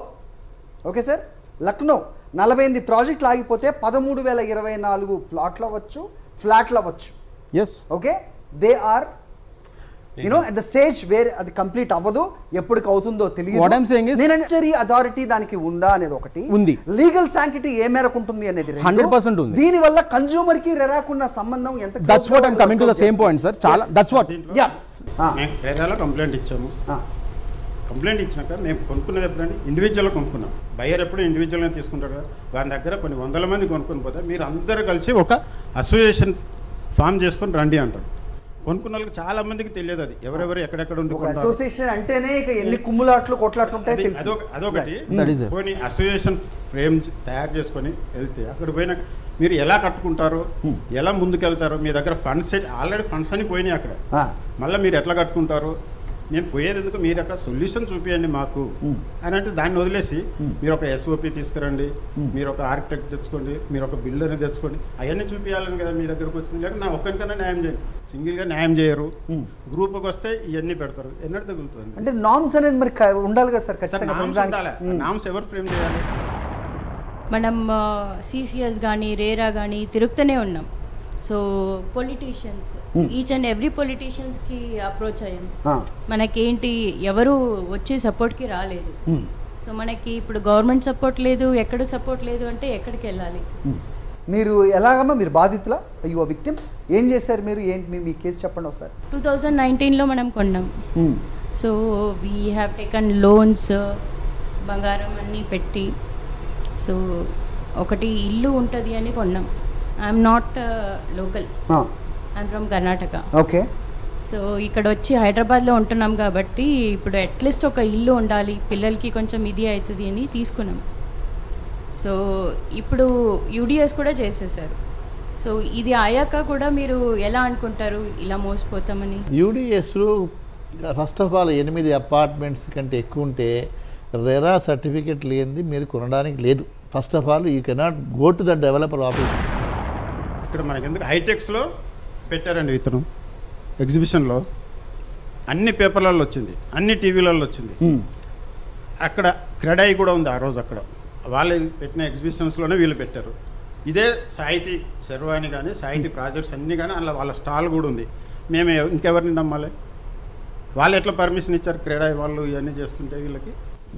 ఓకే సార్, లక్నో 48 ప్రాజెక్టులు ఆగిపోతే 13,024 ప్లాట్లు అవ్వచ్చు, ఫ్లాట్లు అవ్వచ్చు. Yes, okay, they are at the stage where అది కంప్లీట్ అవ్వదు, ఎప్పటికి అవుతుందో తెలియదు. What I'm saying is monetary authority దానికి ఉందా అనేది ఒకటి ఉంది, లీగల్ శాంక్టిటీ ఏ మేరకు ఉంటుంది అనేది 100% ఉంది. దీని వల్ల కన్స్యూమర్ కి రెరాకున్న సంబంధం ఎంత? That's what I'm coming to the same point sir. చాలా దట్స్ వాట్ రెరాలో కంప్లైంట్ ఇచ్చాము. కంప్లైంట్ ఇచ్చినాక మేము కొనుక్కునేది ఎప్పుడంటే ఇండివిజువల్గా కొనుక్కున్నాం. బయ్యర్ ఎప్పుడు ఇండివిజువల్గా తీసుకుంటారు కదా, దాని దగ్గర కొన్ని వందల మంది కొనుక్కొని పోతే మీరు అందరూ కలిసి ఒక అసోసియేషన్ ఫామ్ చేసుకొని రండి అంటారు. కొనుక్కున్న వాళ్ళకి చాలా మందికి తెలియదు అది ఎవరెవరు ఎక్కడెక్కడ ఉండి. అసోసియేషన్ అంటేనే ఇక ఎన్ని కుమ్ములాట్లు కొట్లాట్లు ఉంటాయి అదొకటి. కొన్ని అసోసియేషన్ ఫ్రేమ్ తయారు చేసుకొని వెళ్తే అక్కడ పోయినాక మీరు ఎలా కట్టుకుంటారో, ఎలా ముందుకెళ్తారో, మీ దగ్గర ఫండ్స్ ఆల్రెడీ ఫండ్స్ అని పోయినాయి అక్కడ, మళ్ళీ మీరు ఎట్లా కట్టుకుంటారో, నేను పోయేది ఎందుకు, మీరు అక్కడ సొల్యూషన్ చూపించండి మాకు అని అంటే దాన్ని వదిలేసి మీరు ఒక ఎస్ఓపి తీసుకురండి, మీరు ఒక ఆర్కిటెక్ట్ తెచ్చుకోండి, మీరు ఒక బిల్డర్ని తెచ్చుకోండి, అవన్నీ చూపించాలని కదా మీ దగ్గరకు వచ్చింది. లేక నా ఒక్కరికన్నా న్యాయం చేయండి, సింగిల్గా న్యాయం చేయరు, గ్రూప్కి వస్తే ఇవన్నీ పెడతారు, ఎన్నడూ తగులుతుంది. అంటే నామ్స్ అనేది మరి ఉండాలి కదా సార్, నామ్స్ ఎవరు ఫ్రేమ్ చేయాలి? మనం సిసిఎస్ కానీ రేరా కానీ తిరుగుతూనే ఉన్నాం. So politicians, each and every పొలిటీషియన్స్కి అప్రోచ్ అయ్యాం. మనకేంటి ఎవరు వచ్చి సపోర్ట్కి రాలేదు. సో మనకి ఇప్పుడు గవర్నమెంట్ సపోర్ట్ లేదు, ఎక్కడ సపోర్ట్ లేదు అంటే ఎక్కడికి వెళ్ళాలి? మీరు ఎలాగమ్మా, మీరు బాధితులా, అయ్యో విక్టిమ్, ఏం చేశారు మీరు, ఏంటి మీ కేసు చెప్పండి ఒకసారి. 2019లో మనం కొన్నాం. So we have taken loans, బంగారం అన్నీ పెట్టి. సో ఒకటి ఇల్లు ఉంటుంది అని కొన్నాం. I'm not local, I'm from Karnataka. Okay. So ఇక్కడ వచ్చి హైదరాబాద్లో ఉంటున్నాం కాబట్టి ఇప్పుడు అట్లీస్ట్ ఒక ఇల్లు ఉండాలి, పిల్లలకి కొంచెం ఇది అవుతుంది అని తీసుకున్నాం. సో ఇప్పుడు యూడిఎస్ కూడా చేసేసారు. సో ఇది అయ్యాక కూడా మీరు ఎలా అనుకుంటారు ఇలా మోసపోతామని? యూడిఎస్లో ఫస్ట్ ఆఫ్ ఆల్ 8 అపార్ట్మెంట్స్ కంటే ఎక్కువ ఉంటే రెరా సర్టిఫికేట్ లేనిది మీరు కొనడానికి లేదు. First of all you cannot go to the developer office. ఇక్కడ మనకి ఎందుకు హైటెక్స్లో పెట్టారండి విత్తనం, ఎగ్జిబిషన్లో అన్ని పేపర్లలో వచ్చింది, అన్ని టీవీలలో వచ్చింది. అక్కడ క్రెడాయి కూడా ఉంది ఆ రోజు, అక్కడ వాళ్ళు పెట్టిన ఎగ్జిబిషన్స్లోనే వీళ్ళు పెట్టారు. ఇదే సాహితీ శర్వాణి కానీ సాహితీ ప్రాజెక్ట్స్ అన్నీ కానీ అందులో వాళ్ళ స్టాల్ కూడా ఉంది. మేము ఇంకెవరిని నమ్మాలి? వాళ్ళు ఎట్లా పర్మిషన్ ఇచ్చారు? క్రీడా వాళ్ళు ఇవన్నీ చేస్తుంటే వీళ్ళకి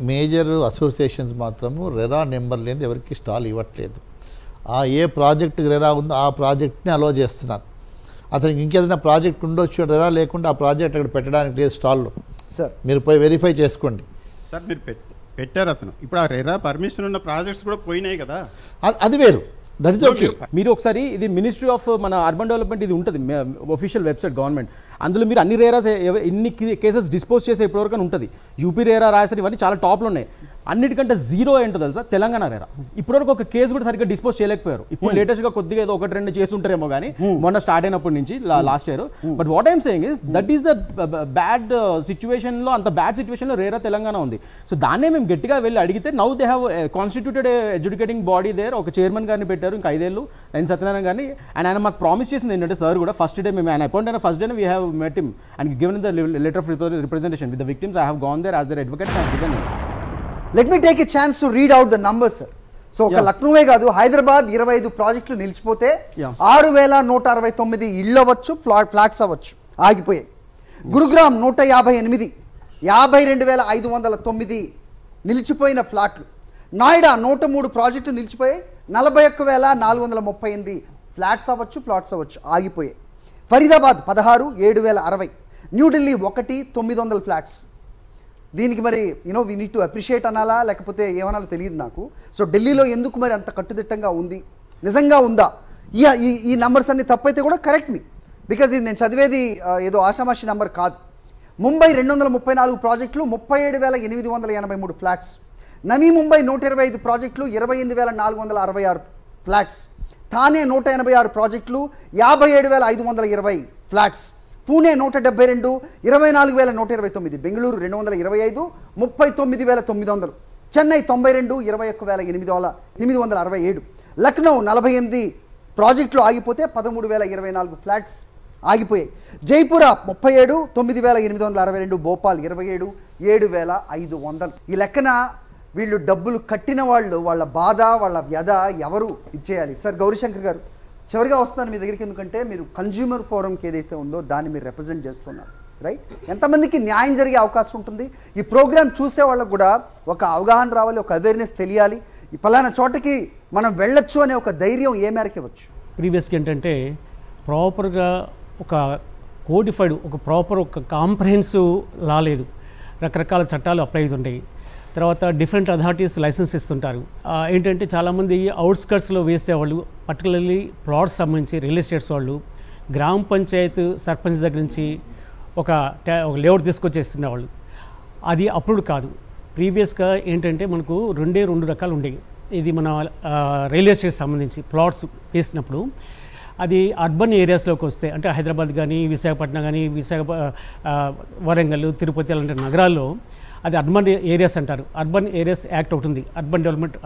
మేజర్ అసోసియేషన్స్ మాత్రము రెరా నెంబర్ లేని ఎవరికి స్టాల్ ఇవ్వట్లేదు. ఏ ప్రాజెక్ట్ రెరా ఉందో ఆ ప్రాజెక్ట్ని అలో చేస్తున్నారు. అతనికి ఇంకేదైనా ప్రాజెక్ట్ ఉండొచ్చు, రెరా లేకుండా ఆ ప్రాజెక్ట్ అక్కడ పెట్టడానికి లేదు స్టాల్లో. సార్ మీరు పోయి వెరిఫై చేసుకోండి. సార్ మీరు పెట్టారు అతను. ఇప్పుడు ఆ రెరా పర్మిషన్ ఉన్న ప్రాజెక్ట్స్ కూడా పోయినాయి కదా, అది వేరు. That is okay. మీరు ఒకసారి ఇది మినిస్ట్రీ ఆఫ్ మన అర్బన్ డెవలప్మెంట్ ఇది ఉంటుంది ఒఫీషియల్ వెబ్సైట్ గవర్నమెంట్. అందులో మీరు అన్ని రేరాస్ ఎన్ని కేసెస్ డిస్పోజ్ చేసే ఇప్పటివరకు ఉంటుంది. యూపీ రేరా రాజస్థాన్ ఇవన్నీ చాలా టాప్లో ఉన్నాయి. అన్నిటికంటే జీరో ఏంటో తెలుసా? తెలంగాణ రేరా. ఇప్పటివరకు ఒక కేసు కూడా సరిగ్గా డిస్పోజ్ చేయలేకపోయారు. ఇప్పుడు లేటెస్ట్గా కొద్దిగా ఏదో 1-2 చేసి ఉంటారేమో కానీ మొన్న స్టార్ట్ అయినప్పటి నుంచి last year. But what I'm saying is that is the bad సిచ్యువేషన్లో, అంత బ్యాడ్ సిచ్యువేషన్లో రేరా తెలంగాణ ఉంది. సో దాన్నే మేము గట్టిగా వెళ్ళి అడిగితే now they have constituted educating body there. ఒక చైర్మన్ గారిని పెట్టారు ఇంకా 5 ఏళ్ళు, ఎన్ సత్యనారాయణ గారిని. అండ్ ఆయన మాకు ప్రామిస్ చేసింది ఏంటంటే సార్ కూడా ఫస్ట్ డే మేము ఆయన అపాయింట్ అయిన first day we have met him and given the letter of representation with the victims. I have gone there as their advocate and I have given him. Let me take a chance to read out the numbers, sir. So ఒక లక్నోవే కాదు, హైదరాబాద్ 25 ప్రాజెక్టులు నిలిచిపోతే 6169 ఇళ్ళు అవ్వచ్చు, flats అవ్వచ్చు ఆగిపోయాయి. గురుగ్రామ్ 158, 52,509 నిలిచిపోయిన ఫ్లాట్లు. నాయిడా 103 ప్రాజెక్టులు నిలిచిపోయాయి, 41,438 ఫ్లాట్స్ అవ్వచ్చు, ప్లాట్స్ అవ్వచ్చు ఆగిపోయాయి. ఫరీదాబాద్ 16, 7,060. న్యూఢిల్లీ 1, 900 ఫ్లాట్స్. దీనికి మరి వీ నీడ్ టు అప్రిషియేట్ అనాలా లేకపోతే ఏమనాలో తెలియదు నాకు. సో ఢిల్లీలో ఎందుకు మరి అంత కట్టుదిట్టంగా ఉంది? నిజంగా ఉందా? ఈ నంబర్స్ అన్ని తప్పైతే కూడా కరెక్ట్ మీ, బికాజ్ ఇది నేను చదివేది ఏదో ఆషామాషి నంబర్ కాదు. ముంబై 234 ప్రాజెక్టులు, 37,883 ఫ్లాట్స్. నవీ ముంబై 125 ప్రాజెక్టులు, 28,466 ఫ్లాట్స్. థానే 186 ప్రాజెక్టులు, 57,520 ఫ్లాట్స్. పూణే 172, 24,129. బెంగళూరు 225, 39,900. చెన్నై 92, 21,867. లక్నో 48 ప్రాజెక్టులు ఆగిపోతే 13,024 ఫ్లాట్స్ ఆగిపోయాయి. జైపుర 37, 9,862. భోపాల్ 27, 7,500. ఈ లెక్కన వీళ్ళు డబ్బులు కట్టిన వాళ్ళు, వాళ్ళ బాధ, వాళ్ళ వ్యధ ఎవరు ఇచ్చేయాలి? సార్ గౌరీశంకర్ గారు, చివరిగా వస్తున్నాను మీ దగ్గరికి, ఎందుకంటే మీరు కన్జ్యూమర్ ఫోరంకి ఏదైతే ఉందో దాన్ని మీరు రిప్రజెంట్ చేస్తున్నారు, రైట్? ఎంతమందికి న్యాయం జరిగే అవకాశం ఉంటుంది? ఈ ప్రోగ్రామ్ చూసే వాళ్ళకు కూడా ఒక అవగాహన రావాలి, ఒక అవేర్నెస్ తెలియాలి. ఈ పలానా చోటకి మనం వెళ్ళొచ్చు అనే ఒక ధైర్యం ఏ మేరకు ఇవ్వచ్చు? ప్రీవియస్గా ఏంటంటే ప్రాపర్గా ఒక కోడిఫైడ్, ఒక ప్రాపర్ ఒక కాంప్రహెన్సివ్ లా లేదు. రకరకాల చట్టాలు అప్లై అవుతుంటాయి. తర్వాత డిఫరెంట్ అథారిటీస్ లైసెన్స్ ఇస్తుంటారు. ఏంటంటే చాలామంది అవుట్స్కట్స్లో వేసేవాళ్ళు, పర్టికులర్లీ ప్లాట్స్ సంబంధించి రియల్ ఎస్టేట్స్ వాళ్ళు గ్రామ పంచాయత్ సర్పంచ్ దగ్గర నుంచి ఒక లేఅవుట్ తీసుకొచ్చేస్తున్నవాళ్ళు. అది అప్పుడు కాదు. ప్రీవియస్గా ఏంటంటే మనకు 2 రకాలు ఉండేవి. ఇది మన రియల్ ఎస్టేట్ సంబంధించి ప్లాట్స్ వేసినప్పుడు అది అర్బన్ ఏరియాస్లోకి వస్తే, అంటే హైదరాబాద్ కానీ, విశాఖపట్నం కానీ, వరంగల్, తిరుపతి అలాంటి నగరాల్లో అది అర్బన్ ఏరియాస్ అంటారు. అర్బన్ ఏరియాస్ యాక్ట్ ఒకటి ఉంది, అర్బన్ డెవలప్మెంట్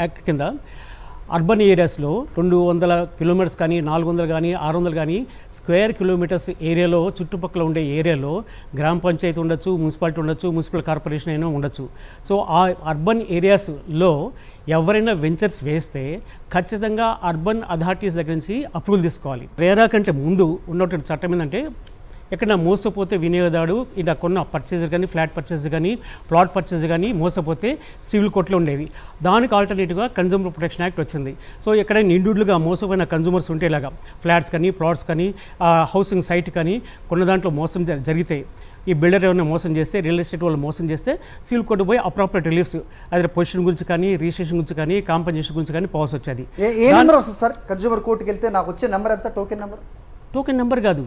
యాక్ట్ కింద. అర్బన్ ఏరియాస్లో 200 కిలోమీటర్స్ కానీ, 400 కానీ, 600 కానీ స్క్వేర్ కిలోమీటర్స్ ఏరియాలో, చుట్టుపక్కల ఉండే ఏరియాలో గ్రామ పంచాయతీ ఉండొచ్చు, మున్సిపాలిటీ ఉండొచ్చు, మున్సిపల్ కార్పొరేషన్ అయినా ఉండొచ్చు. సో ఆ అర్బన్ ఏరియాస్లో ఎవరైనా వెంచర్స్ వేస్తే ఖచ్చితంగా అర్బన్ అథారిటీస్ దగ్గర నుంచి అప్రూవల్ తీసుకోవాలి. రేరా కంటే ముందు ఉన్నటువంటి చట్టం ఏంటంటే, ఎక్కడైనా మోసపోతే వినియోగదారుడు ఇలా కొన్న పర్చేజర్ కానీ, ఫ్లాట్ పర్చేజర్ కానీ, ప్లాట్ పర్చేజర్ కానీ మోసపోతే సివిల్ కోర్టులో ఉండేవి. దానికి ఆల్టర్నేటివ్గా కన్జ్యూమర్ ప్రొటెక్షన్ యాక్ట్ వచ్చింది. సో ఎక్కడైనా ఇండివిజువల్గా మోసపోయిన కన్జ్యూమర్స్ ఉంటే ఇలాగా ఫ్లాట్స్ కానీ, ప్లాట్స్ కానీ, హౌసింగ్ సైట్ కానీ కొన్న దాంట్లో మోసం జరిగితే, ఈ బిల్డర్ ఏమైనా మోసం చేస్తే, రియల్ ఎస్టేట్ వాళ్ళు మోసం చేస్తే సివిల్ కోర్టు పోయి అప్రాపరేట్ రిలీఫ్స్, అదే పొజిషన్ గురించి కానీ, రిజిస్ట్రేషన్ గురించి కానీ, కాంపన్సేషన్ గురించి కానీ పోవాల్సి వచ్చేది. ఏ నెంబర్ వస్తుంది సార్? కన్జ్యూమర్ కోర్టుకి వెళ్తే నాకు వచ్చే నెంబర్ ఎంత? Token number? టోకెన్ నెంబర్ కాదు,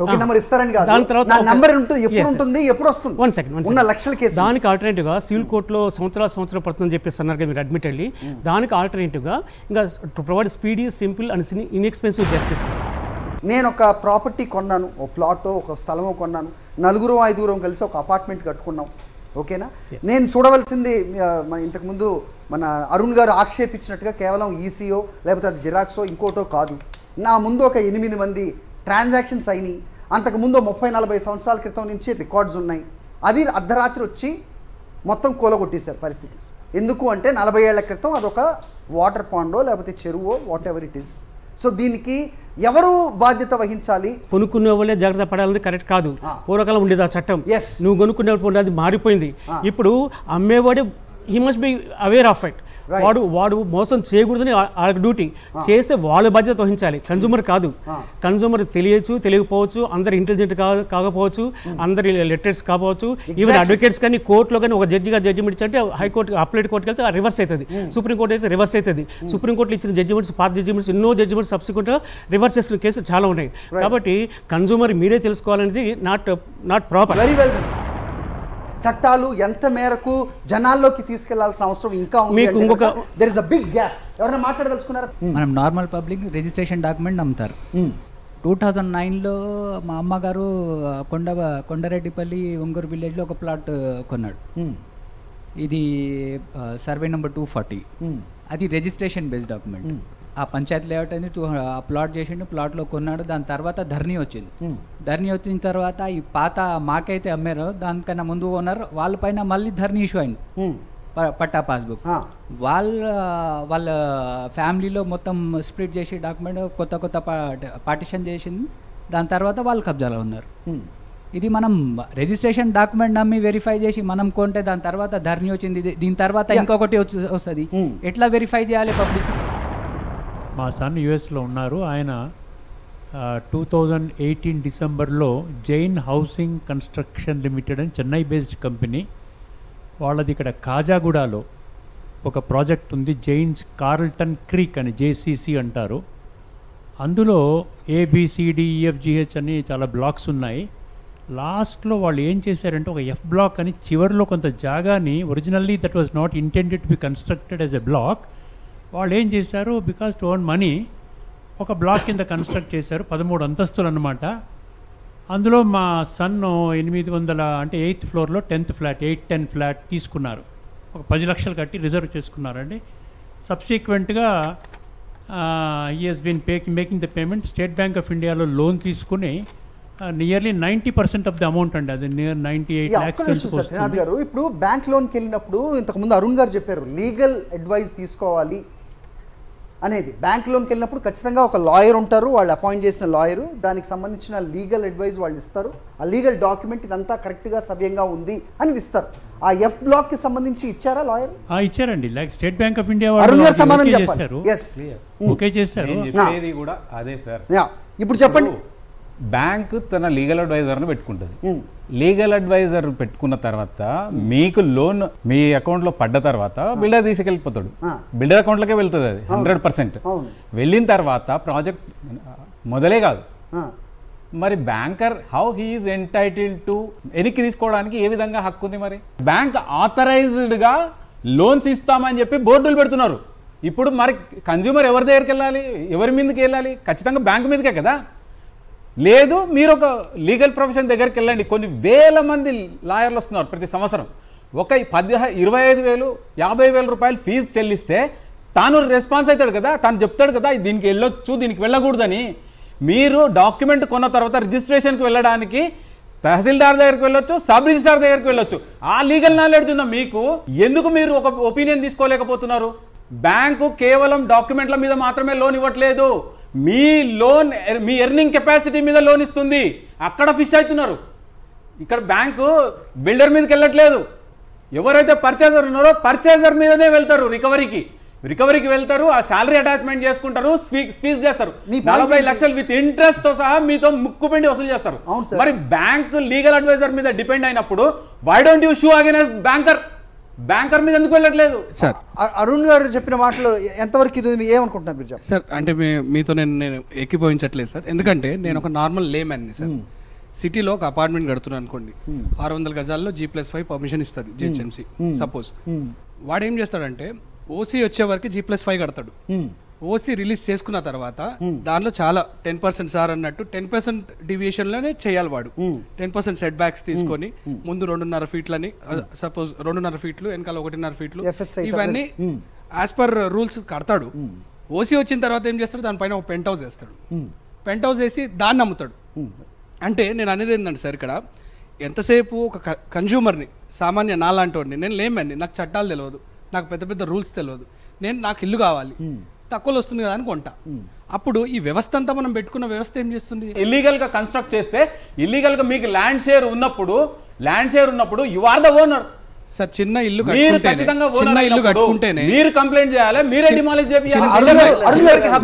టోకెన్ నెంబర్ ఇస్తారని కాదు, నా నెంబర్ ఉంటుంది. ఎప్పుడు ఉంటుంది, ఎప్పుడు వస్తుంది? One second. ఉన్న లక్షల కేసు. దానికి ఆల్టర్నేటివ్గా సివిల్ కోర్టులో సంవత్సరాలు పడుతుందని చెప్పేసి అన్నారు కదా మీరు అడ్మిటెడ్లీ. దానికి ఆల్టర్నేటివ్గా ఇంకా to provide speedy, simple and inexpensive justice. నేను ఒక ప్రాపర్టీ కొన్నాను, ఒక ప్లాటో, ఒక స్థలమో కొన్నాను, 4-5 కలిసి ఒక అపార్ట్మెంట్ కట్టుకున్నాం, ఓకేనా? నేను చూడవలసింది ఇంతకుముందు మన అరుణ్ గారు ఆక్షేపించినట్టుగా కేవలం ఈసీఓ లేకపోతే అది జిరాక్సో ఇంకోటో కాదు. నా ముందు ఒక 8 మంది ట్రాన్సాక్షన్స్ అయినాయి. అంతకుముందు 30-40 సంవత్సరాల క్రితం నుంచి రికార్డ్స్ ఉన్నాయి. అది అర్ధరాత్రి వచ్చి మొత్తం కూలగొట్టేశారు పరిస్థితి. ఎందుకు అంటే 40 ఏళ్ల క్రితం అదొక వాటర్ పాండో లేకపోతే చెరువో whatever it is. So దీనికి ఎవరు బాధ్యత వహించాలి? కొనుక్కునే వాళ్ళే జాగ్రత్త పడాలని కరెక్ట్ కాదు. పూర్వకాలం ఉండేది ఆ చట్టం. నువ్వు కొనుక్కునేప్పుడు అది మారిపోయింది. ఇప్పుడు అమ్మేవాడే he must be aware of it. వాడు మోసం చేయకూడదని వాళ్ళ డ్యూటీ. చేస్తే వాళ్ళ బాధ్యత వహించాలి, కన్జ్యూమర్ కాదు. కన్జ్యూమర్ తెలియచ్చు, తెలియకపోవచ్చు, అందరు ఇంటెలిజెంట్ కాకపోవచ్చు, అందరు లిటరేట్స్ కాకపోవచ్చు, ఈవెన్ అడ్వకేట్స్ కానీ కోర్టులో కానీ ఒక జడ్జిగా జడ్జిమెంట్ ఇచ్చంటే హైకోర్టు అప్లైట్ కోర్టుకి వెళ్తే రివర్స్ అవుతుంది, సుప్రీంకోర్టు అయితే రివర్స్ అవుతుంది. సుప్రీంకోర్టులో ఇచ్చిన జడ్జిమెంట్స్, పాత జడ్జిమెంట్స్, ఎన్నో జడ్జిమెంట్స్ సబ్సిక్వెంట్గా రివర్స్ చేసిన కేసులు చాలా ఉన్నాయి. కాబట్టి కన్జ్యూమర్ మీరే తెలుసుకోవాలనేది నాట్ ప్రాపర్. Very well. చట్టాలు ఎంత మేరకు జనాల్లోకి తీసుకెళ్లాల్సిన అవసరం ఇంకా ఉంది. There is a big gap. ఎవరైనా మాట్లాడదలుచుకున్నారా? మనం నార్మల్ పబ్లిక్ రిజిస్ట్రేషన్ డాక్యుమెంట్ నమ్ముతారు. 2009లో మా అమ్మగారు కొండరెడ్డిపల్లి ఒంగూరు విలేజ్లో ఒక ప్లాట్ కొన్నాడు. ఇది సర్వే నెంబర్ 240. అది రిజిస్ట్రేషన్ బేస్డ్ డాక్యుమెంట్. ఆ పంచాయతీ లేఅవుట్ అనేది ఆ ప్లాట్ చేసిండు, ప్లాట్లో కొన్నాడు. దాని తర్వాత ధరణి వచ్చింది. ధరణి వచ్చిన తర్వాత ఈ పాత మాకైతే అమ్మారో దానికన్నా ముందు ఓనర్ వాళ్ళపైన మళ్ళీ ధరణి ఇష్యూ అయింది, పట్టా పాస్బుక్. వాళ్ళ ఫ్యామిలీలో మొత్తం స్ప్లిట్ చేసి డాక్యుమెంట్ కొత్త పార్టిషన్ చేసింది. దాని తర్వాత వాళ్ళు కబ్జాలో ఉన్నారు. ఇది మనం రిజిస్ట్రేషన్ డాక్యుమెంట్ నమ్మి వెరిఫై చేసి మనం కొంటే దాని తర్వాత ధరణి వచ్చింది, దీని తర్వాత ఇంకొకటి వస్తుంది. ఎట్లా వెరిఫై చేయాలి పబ్లిక్? మా సన్ యుఎస్లో ఉన్నారు. ఆయన 2018 డిసెంబర్లో జైన్ హౌసింగ్ కన్స్ట్రక్షన్ లిమిటెడ్ అని చెన్నై బేస్డ్ కంపెనీ వాళ్ళది ఇక్కడ కాజాగూడలో ఒక ప్రాజెక్ట్ ఉంది, జైన్స్ కార్ల్టన్ క్రీక్ అని జేసీసీ అంటారు. అందులో ABCDEFGH అని చాలా బ్లాక్స్ ఉన్నాయి. లాస్ట్లో వాళ్ళు ఏం చేశారంటే ఒక F బ్లాక్ అని చివరిలో కొంత జాగాని originally that was not intended to be constructed as a block. వాళ్ళు ఏం చేశారు, బికాస్ టు ఓన్ మనీ ఒక బ్లాక్ కింద కన్స్ట్రక్ట్ చేశారు. 13 అంతస్తులు అన్నమాట. అందులో మా సన్ 800 అంటే 8th ఫ్లోర్లో 10th ఫ్లాట్ 810 ఫ్లాట్ తీసుకున్నారు. ఒక 10 లక్షలు కట్టి రిజర్వ్ చేసుకున్నారండి. సబ్సిక్వెంట్గా he has been making the payment. State bank of ఇండియాలో లోన్ తీసుకుని నియర్లీ 90% ఆఫ్ ద అమౌంట్ అండి, అది నియర్ 98 lakhs. గారు ఇప్పుడు బ్యాంక్ లోన్కి వెళ్ళినప్పుడు ఇంతకుముందు అరుణ్ గారు చెప్పారు లీగల్ అడ్వైస్ తీసుకోవాలి అనేది. బ్యాంక్ లోన్కి వెళ్ళినప్పుడు ఖచ్చితంగా ఒక లాయర్ ఉంటారు, వాళ్ళు అపాయింట్ చేసిన లాయరు, దానికి సంబంధించిన లీగల్ అడ్వైస్ వాళ్ళు ఇస్తారు. ఆ లీగల్ డాక్యుమెంట్ ఇదంతా కరెక్ట్గా సవ్యంగా ఉంది అని ఇస్తారు. ఆ F బ్లాక్ కి సంబంధించి ఇచ్చారా లాయర్? ఇచ్చారండి. Like state bank of India Arun గారు సమాధానం చెప్పారు. ఓకే చేశారు. చెప్పేది కూడా అదే సార్. ఇప్పుడు చెప్పండి. బ్యాంక్ తన లీగల్ అడ్వైజర్ని పెట్టుకుంటుంది. లీగల్ అడ్వైజర్ పెట్టుకున్న తర్వాత మీకు లోన్ మీ అకౌంట్లో పడ్డ తర్వాత బిల్డర్ తీసుకెళ్ళిపోతాడు. బిల్డర్ అకౌంట్లోకే వెళ్తుంది అది 100%. వెళ్ళిన తర్వాత ప్రాజెక్ట్ మొదలే కాదు. మరి banker how he is entitled to వెనక్కి తీసుకోవడానికి ఏ విధంగా హక్కు ఉంది? మరి బ్యాంక్ ఆథరైజ్డ్గా లోన్స్ ఇస్తామని చెప్పి బోర్డులు పెడుతున్నారు. ఇప్పుడు మరి కన్జ్యూమర్ ఎవరి దగ్గరికి వెళ్ళాలి, ఎవరి మీదకి వెళ్ళాలి? ఖచ్చితంగా బ్యాంక్ మీదకే కదా. లేదు మీరు ఒక లీగల్ ప్రొఫెషన్ దగ్గరికి వెళ్ళండి, కొన్ని వేల మంది లాయర్లు వస్తున్నారు ప్రతి సంవత్సరం. ఒక 25,000 50,000 రూపాయలు ఫీజు చెల్లిస్తే తాను రెస్పాన్స్ అవుతాడు కదా, తాను చెప్తాడు కదా దీనికి వెళ్ళొచ్చు దీనికి వెళ్ళకూడదని. మీరు డాక్యుమెంట్ కొన్న తర్వాత రిజిస్ట్రేషన్కి వెళ్ళడానికి తహసీల్దార్ దగ్గరికి వెళ్ళొచ్చు, సబ్ రిజిస్ట్రార్ దగ్గరికి వెళ్ళొచ్చు. ఆ లీగల్ నాలెడ్జ్ ఉన్న మీకు ఎందుకు మీరు ఒక ఒపీనియన్ తీసుకోలేకపోతున్నారు? బ్యాంకు కేవలం డాక్యుమెంట్ల మీద మాత్రమే లోన్ ఇవ్వట్లేదు, మీ లోన్ మీ ఎర్నింగ్ కెపాసిటీ మీద లోన్ ఇస్తుంది. అక్కడ ఫిష్ అవుతున్నారు. ఇక్కడ బ్యాంకు బిల్డర్ మీదకి వెళ్ళట్లేదు. ఎవరైతే పర్చేజర్ ఉన్నారో పర్చేజర్ మీదనే వెళ్తారు. రికవరీకి వెళ్తారు, ఆ శాలరీ అటాచ్మెంట్ చేసుకుంటారు, స్క్వీజ్ చేస్తారు. 40 లక్షలు విత్ ఇంట్రెస్ట్ తో సహా మీతో ముక్కుపిండి వసూలు చేస్తారు. మరి బ్యాంక్ లీగల్ అడ్వైజర్ మీద డిపెండ్ అయినప్పుడు why don't you sue against banker మీద ఎందుకు వెళ్ళట్లేదు? సార్ అరుణ్ గారు చెప్పిన మాటలు ఎంతవరకు ఇది ఏమనుకుంటున్నారు మీరు? సార్ అంటే మీతో నేను ఏకీభవించట్లేదు సార్. ఎందుకంటే నేను ఒక నార్మల్ లేమ్యాన్ని సార్. సిటీలో ఒక అపార్ట్మెంట్ కడుతున్నాను అనుకోండి, 600 గజాల్లో G+5 పర్మిషన్ ఇస్తుంది GHMC. సపోజ్ వాడు ఏం చేస్తాడంటే ఓసీ వచ్చే వరకు G+5 కడతాడు. ఓసీ రిలీజ్ చేసుకున్న తర్వాత దానిలో చాలా 10% సార్ అన్నట్టు 10% డివియేషన్లోనే చేయాలి వాడు. 10% సెట్ బ్యాక్స్ తీసుకొని ముందు 2.5 ఫీట్లని, సపోజ్ 2.5 ఫీట్లు వెనకాల 1.5 ఫీట్లు, ఇవన్నీ యాజ్ పర్ రూల్స్ కడతాడు. ఓసీ వచ్చిన తర్వాత ఏం చేస్తాడు, దానిపైన ఒక పెంట్ హౌస్ వేస్తాడు. పెంట్ హౌస్ వేసి దాన్ని అమ్ముతాడు. అంటే నేను అనేది ఏంటంటే సార్, ఇక్కడ ఎంతసేపు ఒక కన్జ్యూమర్ని, సామాన్య నాలాంటి వాడిని, నేను లేమని నాకు చట్టాలు తెలియదు, నాకు పెద్ద పెద్ద రూల్స్ తెలియదు, నాకు ఇల్లు కావాలి, తక్కువలో వస్తుంది కదా అని కొంటా. అప్పుడు ఈ వ్యవస్థ అంతా మనం పెట్టుకున్న వ్యవస్థ ఏం చేస్తుంది? ఇల్లీగల్ గా కన్స్ట్రక్ట్ చేస్తే, ఇల్లీగల్ గా మీకు ల్యాండ్ షేర్ ఉన్నప్పుడు you are the owner. Sir చిన్న ఇల్లు కట్టుకుంటేనే మీరు కంప్లైంట్ చేయాలి, మీరే డిమాలిష్ చేయాలి.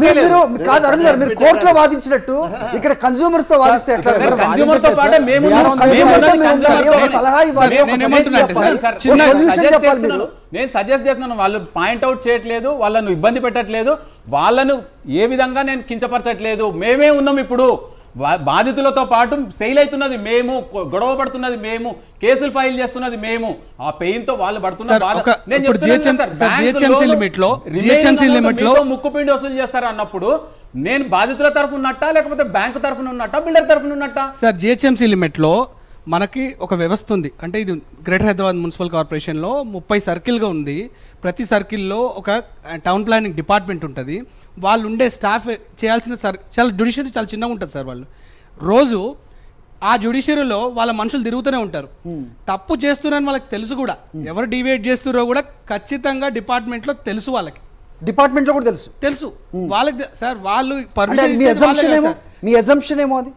మీరు కోర్టులో వాదించినట్టు ఇక్కడ కన్స్యూమర్స్ తో వాదిస్తే కన్స్యూమర్ తో పాటు మేము నేను సజెస్ట్ చేస్తున్నాను. వాళ్ళు పాయింట్అవుట్ చేయట్లేదు, వాళ్ళను ఇబ్బంది పెట్టట్లేదు, వాళ్ళను ఏ విధంగా నేను కించపరచట్లేదు. మేమే ఉన్నాం ఇప్పుడు, బాధితులతో పాటు సెయిల్ అవుతున్నది మేము, గొడవ పడుతున్నది మేము, కేసులు ఫైల్ చేస్తున్నది మేము. ఆ పెయిన్ తో వాళ్ళు పడుతున్నారు. ముక్కుపిండి వసూలు చేస్తారు అన్నప్పుడు నేను బాధితుల తరఫున ఉన్నట్టా లేకపోతే బ్యాంకు తరఫున ఉన్నట్టా బిల్డర్ తరఫున ఉన్నట్టా? సార్ జిహెచ్ఎంసీ లిమిట్ లో మనకి ఒక వ్యవస్థ ఉంది. అంటే ఇది గ్రేటర్ హైదరాబాద్ మున్సిపల్ కార్పొరేషన్లో 30 సర్కిల్గా ఉంది. ప్రతి సర్కిల్లో ఒక టౌన్ ప్లానింగ్ డిపార్ట్మెంట్ ఉంటుంది. వాళ్ళు ఉండే స్టాఫ్ చేయాల్సిన చాలా జ్యుడిషియరీ చాలా చిన్నగా ఉంటుంది సార్. వాళ్ళు రోజు ఆ జ్యుడిషియరీలో వాళ్ళ మనుషులు తిరుగుతూనే ఉంటారు. తప్పు చేస్తున్నారని వాళ్ళకి తెలుసు కూడా, ఎవరు డివేట్ చేస్తున్నారో కూడా ఖచ్చితంగా డిపార్ట్మెంట్లో తెలుసు. వాళ్ళకి డిపార్ట్మెంట్లో కూడా తెలుసు వాళ్ళకి. సార్ వాళ్ళు మీ అజంప్షన్ ఏమో అది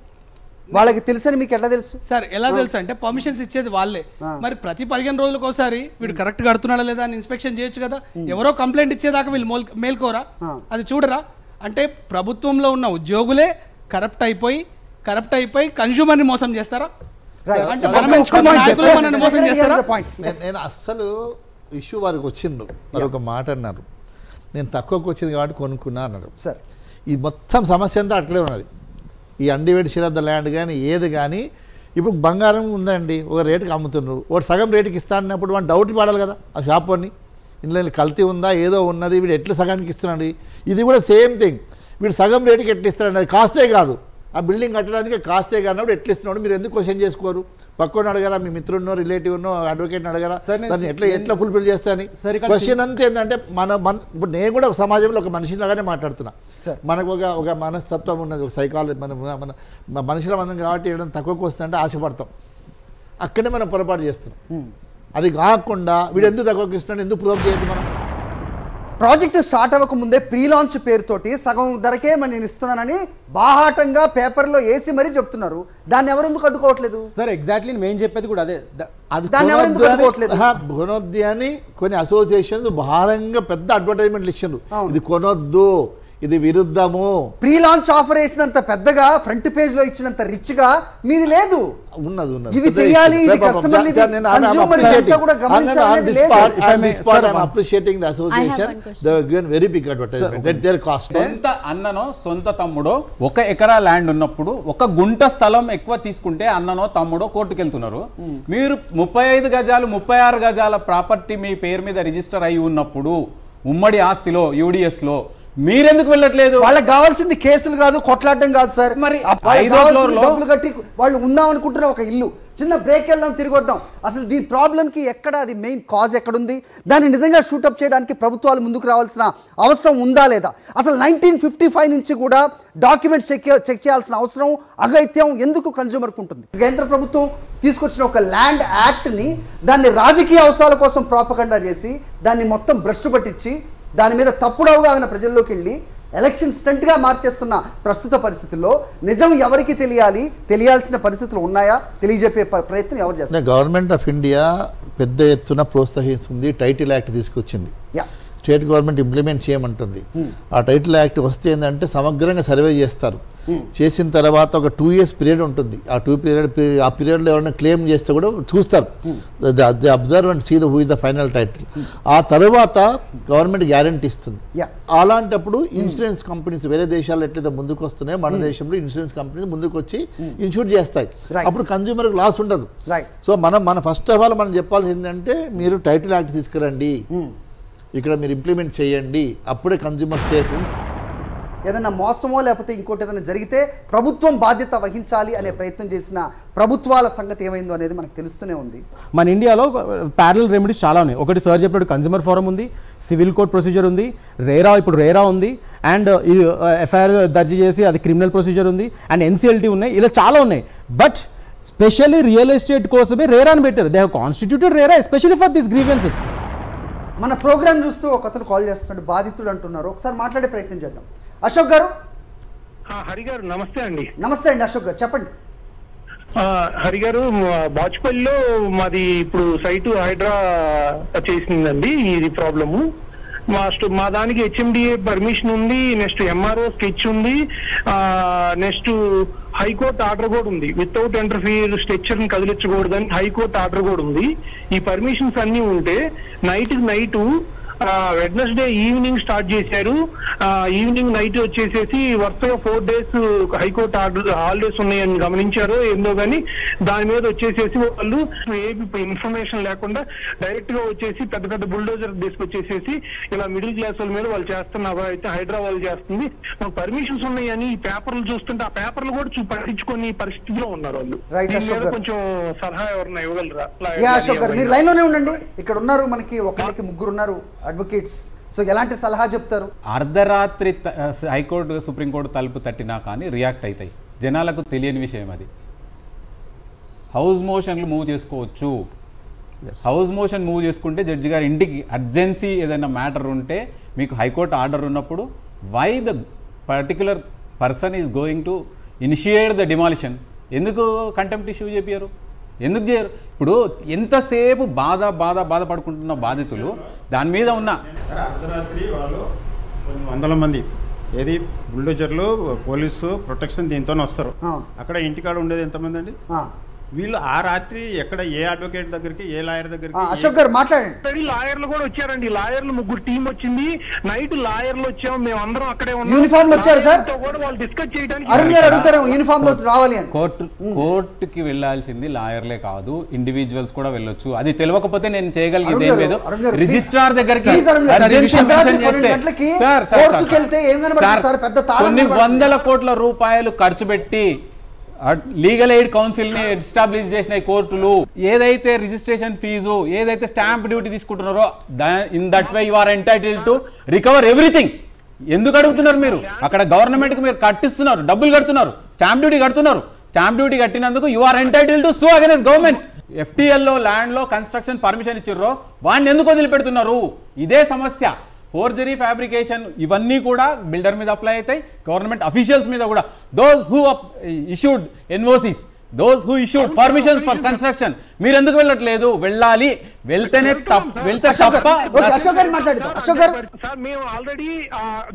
వాళ్ళకి తెలుసని మీకు ఎలా తెలుసు? సార్ ఎలా తెలుసు అంటే పర్మిషన్స్ ఇచ్చేది వాళ్ళే. మరి ప్రతి 15 రోజులకు ఒకసారి వీడు కరెక్ట్ కడుతున్నాడా లేదా అని ఇన్స్పెక్షన్ చేయొచ్చు కదా. ఎవరో కంప్లైంట్ ఇచ్చేదాకా వీళ్ళు మేల్కోరా, అది చూడరా? అంటే ప్రభుత్వంలో ఉన్న ఉద్యోగులే కరప్ట్ అయిపోయి కన్స్యూమర్ని మోసం చేస్తారా? నేను అస్సలు ఇష్యూ వారికి వచ్చిండ్రు, మరొక మాట అన్నారు, నేను తక్కువకి వచ్చింది కాబట్టి కొనుక్కున్నా అన్నారు. సార్ ఈ మొత్తం సమస్య అంతా అక్కడే ఉన్నది. ఈ undivided share of the land కానీ ఏది కానీ, ఇప్పుడు బంగారం ఉందండి, ఒక రేటుకి అమ్ముతున్నారు, ఒకటి సగం రేటుకి ఇస్తా అన్నప్పుడు వాడు డౌట్ పడాలి కదా ఆ షాప్ వాడిని, ఇందులో కల్తీ ఉందా ఏదో ఉన్నది, వీడు ఎట్లా సగానికి ఇస్తున్నాడు. ఇది కూడా సేమ్ థింగ్, వీడు సగం రేటుకి ఎట్లా ఇస్తాడు, అది కాస్టే కాదు, ఆ బిల్డింగ్ కట్టడానికి కాస్టే కానప్పుడు ఎట్లా ఇస్తున్నాడు. మీరు ఎందుకు క్వశ్చన్ చేసుకోరు? పక్కన అడగరా, మీ మిత్రుడినో రిలేటివ్నో అడ్వకేట్ని అడగరా, దాన్ని ఎట్లా ఫుల్ఫిల్ చేస్తాని క్వశ్చన్ అంతే. ఏంటంటే ఇప్పుడు నేను కూడా సమాజంలో ఒక మనిషిలాగానే మాట్లాడుతున్నా. మనకు ఒక మనస్తత్వం ఉన్నది, ఒక సైకాలజీ, మన మనుషుల మందం కాబట్టి ఏదైనా తక్కువకి వస్తుందంటే ఆశపడతాం, అక్కడే మనం పొరపాటు చేస్తున్నాం. అది కాకుండా వీడు ఎందుకు తక్కువకి ఇస్తున్నాడు, ఎందుకు ప్రూవ్ చేయద్దు? మనం ప్రాజెక్ట్ స్టార్ట్ అవ్వక ముందే ప్రీ లాంచ్ పేరుతోటి సగం ధరకే నేను ఇస్తున్నానని బాహాటంగా పేపర్లో వేసి మరీ చెప్తున్నారు. దాన్ని ఎవరు ఎందుకు అడ్డుకోవట్లేదు? సార్ ఎగ్జాక్ట్లీ మేము చెప్పేది కూడా అదే. దాన్ని ఎవరు ఎందుకు అడ్డుకోవట్లేదు? కొనొద్దు అని కొన్ని అసోసియేషన్స్ భారంగా పెద్ద అడ్వర్టైజ్మెంట్లు ఇచ్చారు, ఇది కొనొద్దు, ఇది విరుద్ధము. ప్రీ లాంచ్ ఆఫర్ వేసినంత పెద్దగా ఫ్రంట్ పేజ్ లో ఇచ్చినంత రిచ్ గా మీది లేదు. ఇది చేయాలి, ఇది కస్టమర్ కూడా గమనించాలి. సొంత అన్ననో సొంత తమ్ముడో 1 ఎకరా ల్యాండ్ ఉన్నప్పుడు 1 గుంట స్థలం ఎక్కువ తీసుకుంటే అన్ననో తమ్ముడో కోర్టుకు వెళ్తున్నారు. మీరు 35 గజాలు 36 గజాల ప్రాపర్టీ మీ పేరు మీద రిజిస్టర్ అయి ఉన్నప్పుడు ఉమ్మడి ఆస్తిలో యూడిఎస్ లో మీరెందుకు వెళ్ళట్లేదు? వాళ్ళకి కావాల్సింది కేసులు కాదు, కొట్లాడటం కాదు సార్. మరి డబ్బులు కట్టి వాళ్ళు ఉందాం అనుకుంటున్న ఒక ఇల్లు, చిన్న బ్రేక్ వెళ్దాం తిరిగి వద్దాం. అసలు దీని ప్రాబ్లంకి ఎక్కడ, అది మెయిన్ కాజ్ ఎక్కడుంది, దాన్ని నిజంగా షూటప్ చేయడానికి ప్రభుత్వాలు ముందుకు రావాల్సిన అవసరం ఉందా లేదా? అసలు 1955 నుంచి కూడా డాక్యుమెంట్స్ చెక్ చేయాల్సిన అవసరం, అగత్యం ఎందుకు కన్స్యూమర్కి ఉంటుంది? కేంద్ర ప్రభుత్వం తీసుకొచ్చిన ఒక ల్యాండ్ యాక్ట్ని దాన్ని రాజకీయ అవసరాల కోసం ప్రాపగండా చేసి దాన్ని మొత్తం భ్రష్టు పట్టించి దాని మీద తప్పుడు అవగాహన ప్రజల్లోకి వెళ్ళి ఎలక్షన్ స్టంట్గా మార్చేస్తున్న ప్రస్తుత పరిస్థితుల్లో నిజం ఎవరికి తెలియాల్సిన పరిస్థితులు ఉన్నాయా తెలియజెప్పే ప్రయత్నం ఎవరు చేస్తారు? గవర్నమెంట్ ఆఫ్ ఇండియా పెద్ద ఎత్తున ప్రోత్సహిస్తుంది, టైటిల్ యాక్ట్ తీసుకొచ్చింది, స్టేట్ గవర్నమెంట్ ఇంప్లిమెంట్ చేయమంటుంది. ఆ టైటిల్ యాక్ట్ వస్తే ఏంటంటే సమగ్రంగా సర్వే చేస్తారు, చేసిన తర్వాత ఒక 2 years పీరియడ్ ఉంటుంది. ఆ పీరియడ్లో ఎవరైనా క్లెయిమ్ చేస్తే కూడా చూస్తారు, the observe and see the who is the final title. ఆ తర్వాత గవర్నమెంట్ గ్యారంటీ ఇస్తుంది. అలాంటప్పుడు ఇన్సూరెన్స్ కంపెనీస్ వేరే దేశాల్లో ఎట్లయితే ముందుకు వస్తున్నాయో మన దేశంలో ఇన్సూరెన్స్ కంపెనీస్ ముందుకు వచ్చి ఇన్సూర్ చేస్తాయి. అప్పుడు కన్స్యూమర్కి లాస్ ఉండదు. సో మన ఫస్ట్ ఆఫ్ ఆల్ మనం చెప్పాల్సింది ఏంటంటే మీరు టైటిల్ యాక్ట్ తీసుకురండి, ఇక్కడ మీరు ఇంప్లిమెంట్ చేయండి, అప్పుడే కన్స్యూమర్ సేఫ్. ఏదైనా మోసమో లేకపోతే ఇంకోటి ఏదైనా జరిగితే ప్రభుత్వం బాధ్యత వహించాలి అనే ప్రయత్నం చేసిన ప్రభుత్వాల సంగతి ఏమైందో అనేది మనకు తెలుస్తూనే ఉంది. మన ఇండియాలో ప్యారలల్ రెమెడీస్ చాలా ఉన్నాయి. ఒకటి సార్ చెప్పినట్టు కన్స్యూమర్ ఫోరం ఉంది, సివిల్ కోర్ట్ ప్రొసీజర్ ఉంది, ఇప్పుడు రేరా ఉంది, అండ్ ఎఫ్ఐఆర్ దర్జీ చేసి అది క్రిమినల్ ప్రొసీజర్ ఉంది, అండ్ ఎన్సిఎల్టీ ఉన్నాయి, ఇలా చాలా ఉన్నాయి. బట్ స్పెషల్లీ రియల్ ఎస్టేట్ కోసమే రేరాని పెట్టారు. They have constituted RERA especially for this grievances. మన ప్రోగ్రామ్ చూస్తూ ఒక అతను కాల్ చేస్తున్నాడు, బాధితుడు అంటున్నారు. ఒకసారి మాట్లాడే ప్రయత్నం చేద్దాం. అశోక్ గారు. హరి గారు నమస్తే అండి. నమస్తే అండి అశోక్ గారు, చెప్పండి. హరి గారు, బాచుపల్లిలో మాది ఇప్పుడు సైటు హైడ్రా చేసిందండి. ఇది ప్రాబ్లము. మా దానికి హెచ్ఎండిఏ పర్మిషన్ ఉంది, నెక్స్ట్ ఎంఆర్ఓ స్కెచ్ ఉంది, నెక్స్ట్ హైకోర్టు ఆర్డర్ కూడా ఉంది. వితౌట్ ఇంటర్ఫియర్ స్ట్రక్చర్ ని కదిలించకూడదని హైకోర్టు ఆర్డర్ కూడా ఉంది. ఈ పర్మిషన్స్ అన్ని ఉంటే నైట్ వెడ్నెస్డే ఈవినింగ్ స్టార్ట్ చేశారు. ఈవినింగ్ నైట్ వచ్చేసేసి వరుసగా 4 days హైకోర్టు ఆర్డర్ హాలిడేస్ ఉన్నాయని గమనించారు ఏందో కానీ దాని మీద వచ్చేసేసి వాళ్ళు ఏమి ఇన్ఫర్మేషన్ లేకుండా డైరెక్ట్ గా వచ్చేసి పెద్ద పెద్ద బుల్డోజర్ తీసుకొచ్చేసేసి ఇలా మిడిల్ క్లాస్ వాళ్ళ మీద వాళ్ళు చేస్తున్నారు. అయితే హైదరాబాద్ చేస్తుంది. మాకు పర్మిషన్స్ ఉన్నాయని ఈ పేపర్లు చూస్తుంటే ఆ పేపర్లు కూడా పట్టించుకొని పరిస్థితిలో ఉన్నారు వాళ్ళు. కొంచెం సలహా ఎవరన్నా ఇవ్వగలరా? అశోక్ గారు మీరు లైన్ లోనే ఉండండి. ఇక్కడ ఉన్నారు మనకి ఒకరికి 3 ఉన్నారు అడ్వకేట్స్. సో ఎలాంటి సలహా చెప్తారు? అర్ధరాత్రి హైకోర్టు సుప్రీంకోర్టు తలుపు తట్టినా కానీ రియాక్ట్ అవుతాయి. జనాలకు తెలియని విషయం అది. హౌస్ మోషన్లు మూవ్ చేసుకోవచ్చు. హౌస్ మోషన్ మూవ్ చేసుకుంటే జడ్జి గారి ఇంటికి అర్జెన్సీ ఏదైనా మ్యాటర్ ఉంటే మీకు హైకోర్టు ఆర్డర్ ఉన్నప్పుడు why the particular person is going to initiate the demolition, ఎందుకు కంటెంప్ట్ ఇష్యూ చెప్పారు? ఎందుకు చేయరు? ఇప్పుడు ఎంతసేపు బాధపడుకుంటున్న బాధితులు దాని మీద ఉన్న అర్ధరాత్రి వాళ్ళు కొన్ని వందల మంది ఏది బుల్డోజర్లు పోలీసు ప్రొటెక్షన్ దీంతోనే వస్తారు. అక్కడ ఇంటికాడ ఉండేది ఎంతమంది అండి? వీళ్ళు ఆ రాత్రి ఎక్కడ ఏ అడ్వకేట్ దగ్గరికి ఏ లాయర్ దగ్గరికి అశోక్ గారు మాట్లాడండి. లాయర్లు కూడా వచ్చారండి. లాయర్లు 3 టీం వచ్చింది. నైట్ లాయర్లు వచ్చాము, మేము అందరం అక్కడే ఉన్నాం. యూనిఫామ్ లో వచ్చారు సార్? కూడా వాళ్ళు డిస్కస్ చేయడానికి అరుణ్ గారు అడుగుతారు యూనిఫామ్ లో రావాలి అని. కోర్టుకి వెళ్లాల్సింది లాయర్లే కాదు, ఇండివిజువల్స్ కూడా వెళ్ళొచ్చు. అది తెలియకపోతే నేను చేయగలిగేది ఏం లేదు. రిజిస్ట్రార్ దగ్గరికి కొన్ని 100 కోట్ల రూపాయలు ఖర్చు పెట్టి లీగల్ ఎయిడ్ కౌన్సిల్ ని ఎస్టాబ్లిష్ చేసిన కోర్టులు ఏదైతే రిజిస్ట్రేషన్ ఫీజు ఏదైతే స్టాంప్ డ్యూటీ తీసుకుంటున్నారో in that way you are entitled to recover everything. ఎందుకు అడుగుతున్నారు మీరు? అక్కడ గవర్నమెంట్ కి మీరు కట్టిస్తున్నారు, డబ్బులు కడుతున్నారు, స్టాంప్ డ్యూటీ కడుతున్నారు. స్టాంప్ డ్యూటీ కట్టినందుకు you are entitled to sue against government. FTL లో ల్యాండ్ లో కన్స్ట్రక్షన్ పర్మిషన్ ఇచ్చిర్రో వాడిని ఎందుకు వదిలిపెడుతున్నారు? ఇదే సమస్య. ఫోర్జరీ, ఫ్యాబ్రికేషన్ ఇవన్నీ కూడా బిల్డర్ మీద అప్లై అవుతాయి, గవర్నమెంట్ అఫీషియల్స్ మీద కూడా. Those who issued NOCs, those who issued permissions for construction, మీరు ఎందుకు వెళ్ళట్లేదు? వెళ్ళాలి, వెళ్తేనే వెళ్తే తప్ప. సార్ మేము ఆల్రెడీ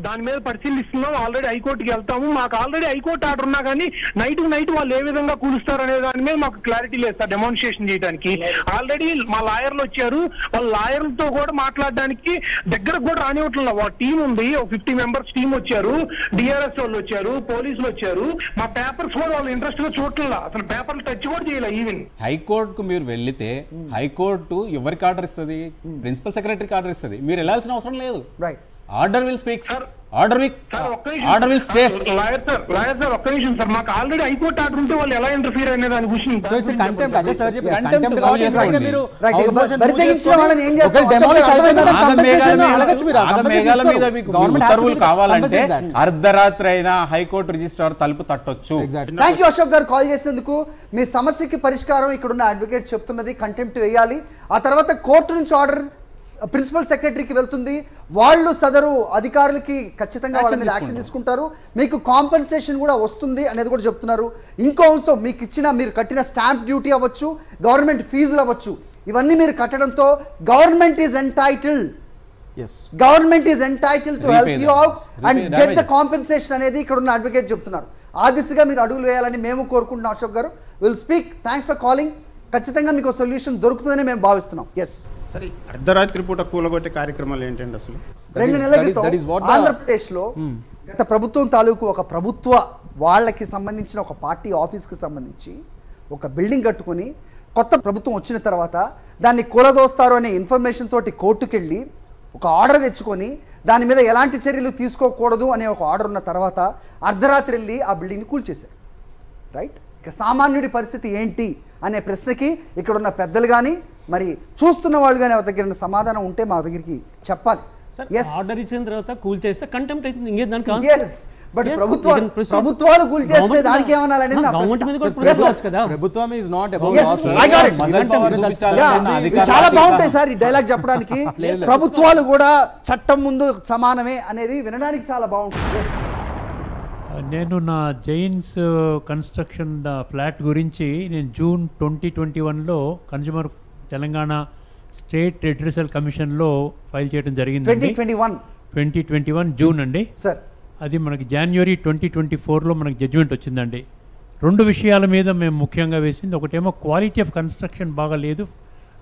దాని మీద పరిశీలిస్తున్నాం, ఆల్రెడీ హైకోర్టుకి వెళ్తాము. మాకు ఆల్రెడీ హైకోర్టు ఆర్డర్ ఉన్నా కానీ నైట్ వాళ్ళు ఏ విధంగా కూలుస్తారు అనే దాని మీద మాకు క్లారిటీ లేదు సార్. డెమాన్స్ట్రేషన్ చేయడానికి ఆల్రెడీ మా లాయర్లు వచ్చారు. వాళ్ళ లాయర్లతో కూడా మాట్లాడడానికి దగ్గరకు కూడా రానివ్వట్లేదు. వాళ్ళ టీం ఉంది, 50 members టీం వచ్చారు, DRS వాళ్ళు వచ్చారు, పోలీసులు వచ్చారు. మా పేపర్స్ కూడా వాళ్ళు ఇంట్రెస్ట్ గా చూడట్లేదు, అసలు పేపర్లు టచ్ కూడా చేయాలి. ఈవెన్ హైకోర్టుకు మీరు వెళ్తే హైకోర్టు ఎవరికి ఆర్డర్ ఇస్తుంది? ప్రిన్సిపల్ సెక్రటరీకి ఆర్డర్ ఇస్తుంది. మీరు వెళ్ళాల్సిన అవసరం లేదు. Order will speak, order will stay. Lawyer sir ఒక్క నిమిషం సార్, మాకు ఆల్రెడీ హైకోర్టు ఆర్డర్ ఉంటే వాళ్ళు ఎలా ఇంటర్ఫియర్ అనే దాని గురించి ఉత్తర్వులు కావాలంటే అర్ధరాత్రి అయినా హైకోర్టు రిజిస్ట్రార్ తలుపు తట్టొచ్చు. Thank you Ashok garu call చేసినందుకు. మీ సమస్యకి పరిష్కారం ఇక్కడున్న అడ్వకేట్ చెప్తున్నది కంటెంప్ట్ వేయాలి. ఆ తర్వాత కోర్టు నుంచి ఆర్డర్ ప్రిన్సిపల్ సెక్రటరీకి వెళ్తుంది. వాళ్ళు సదరు అధికారులకి ఖచ్చితంగా వాళ్ళ మీద యాక్షన్ తీసుకుంటారు. మీకు కాంపెన్సేషన్ కూడా వస్తుంది అనేది కూడా చెప్తున్నారు. ఇంకో అంశం, మీరు కట్టిన స్టాంప్ డ్యూటీ అవ్వచ్చు, గవర్నమెంట్ ఫీజులు అవ్వచ్చు, ఇవన్నీ మీరు కట్టడంతో government is entitled to help you out and get the compensation అనేది ఇక్కడ ఉన్న అడ్వకేట్ చెప్తున్నారు. ఆ దిశగా మీరు అడుగులు వేయాలని మేము కోరుకుంటున్నాం. Ashok garu will speak. Thanks for calling. ఖచ్చితంగా మీకు సొల్యూషన్ దొరుకుతుందని మేము భావిస్తున్నాం. ఎస్, సరే, అర్ధరాత్రి పూట కూలగొట్టే కార్యక్రమాలు ఏంటండి? అసలు 2 నెలల క్రితం ఆంధ్రప్రదేశ్లో గత ప్రభుత్వం తాలూకు ఒక ప్రభుత్వ వాళ్ళకి సంబంధించిన ఒక పార్టీ ఆఫీస్కి సంబంధించి ఒక బిల్డింగ్ కట్టుకొని కొత్త ప్రభుత్వం వచ్చిన తర్వాత దాన్ని కూలదోస్తారు అనే ఇన్ఫర్మేషన్ తోటి కోర్టుకెళ్ళి ఒక ఆర్డర్ తెచ్చుకొని దాని మీద ఎలాంటి చర్యలు తీసుకోకూడదు అనే ఒక ఆర్డర్ ఉన్న తర్వాత అర్ధరాత్రి వెళ్ళి ఆ బిల్డింగ్ని కూల్చేశారు. రైట్, ఇక సామాన్యుడి పరిస్థితి ఏంటి అనే ప్రశ్నకి ఇక్కడ ఉన్న పెద్దలు కానీ మరి చూస్తున్న వాళ్ళు కానీ ఎవరి దగ్గర సమాధానం ఉంటే మా దగ్గరికి చెప్పాలి. ఆర్డర్ ఇచ్చిన తర్వాత కూల్ చేస్తే కంటెంప్ట్ అవుతుంది. ఇంకే దానికి బట్ Yes, ప్రభుత్వాలు they can proceed. ప్రభుత్వాలు కూల్ చేస్తే Government దానికి ఏమనాలని నా గవర్నమెంట్ మీద ప్రశ్న. కూడా Yes, sir. proceed కదా. ప్రభుత్వం is not about Yes, I got it. ఇవి చాలా బాగుంటాయి సార్ ఈ డైలాగ్ చెప్పడానికి. ప్రభుత్వాలు కూడా చట్టం ముందు సమానమే అనేది వినడానికి చాలా బాగుంటుంది. నేను నా జైన్స్ కన్స్ట్రక్షన్ ఫ్లాట్ గురించి నేను జూన్ 2021లో కన్జ్యూమర్ తెలంగాణ స్టేట్ రిట్రెసల్ కమిషన్లో ఫైల్ చేయడం జరిగింది. 2021 జూన్ అండి సార్. అది మనకి జనవరి 2024లో మనకి జడ్జిమెంట్ వచ్చిందండి. 2 విషయాల మీద మేము ముఖ్యంగా వేసింది. ఒకటేమో క్వాలిటీ ఆఫ్ కన్స్ట్రక్షన్ బాగాలేదు.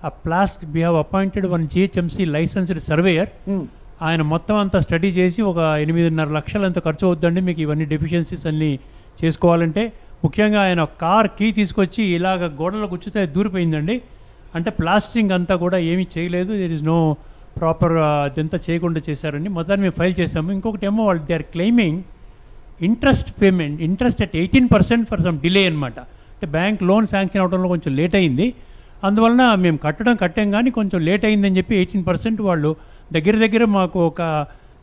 ఆ ప్లాస్ట్ we have appointed 1 GHMC licensed surveyor. ఆయన మొత్తం అంతా స్టడీ చేసి ఒక 8.5 లక్షలు అంత ఖర్చు అవుతుందండి మీకు ఇవన్నీ డెఫిషియన్సీస్ అన్నీ చేసుకోవాలంటే. ముఖ్యంగా ఆయన కార్ కీ తీసుకొచ్చి ఇలాగ గోడలో గుచ్చితే దూరిపోయిందండి. అంటే ప్లాస్టింగ్ అంతా కూడా ఏమీ చేయలేదు. దేర్ ఇస్ నో ప్రాపర్ అదంతా చేయకుండా చేశారండి. మొత్తాన్ని మేము ఫైల్ చేస్తాము. ఇంకొకటి ఏమో వాళ్ళు they are claiming interest at 18% for some delay అనమాట. అంటే బ్యాంక్ లోన్ శాంక్షన్ అవడంలో కొంచెం లేట్ అయింది. అందువలన మేము కట్టాం కానీ కొంచెం లేట్ అయిందని చెప్పి 18% వాళ్ళు దగ్గర మాకు ఒక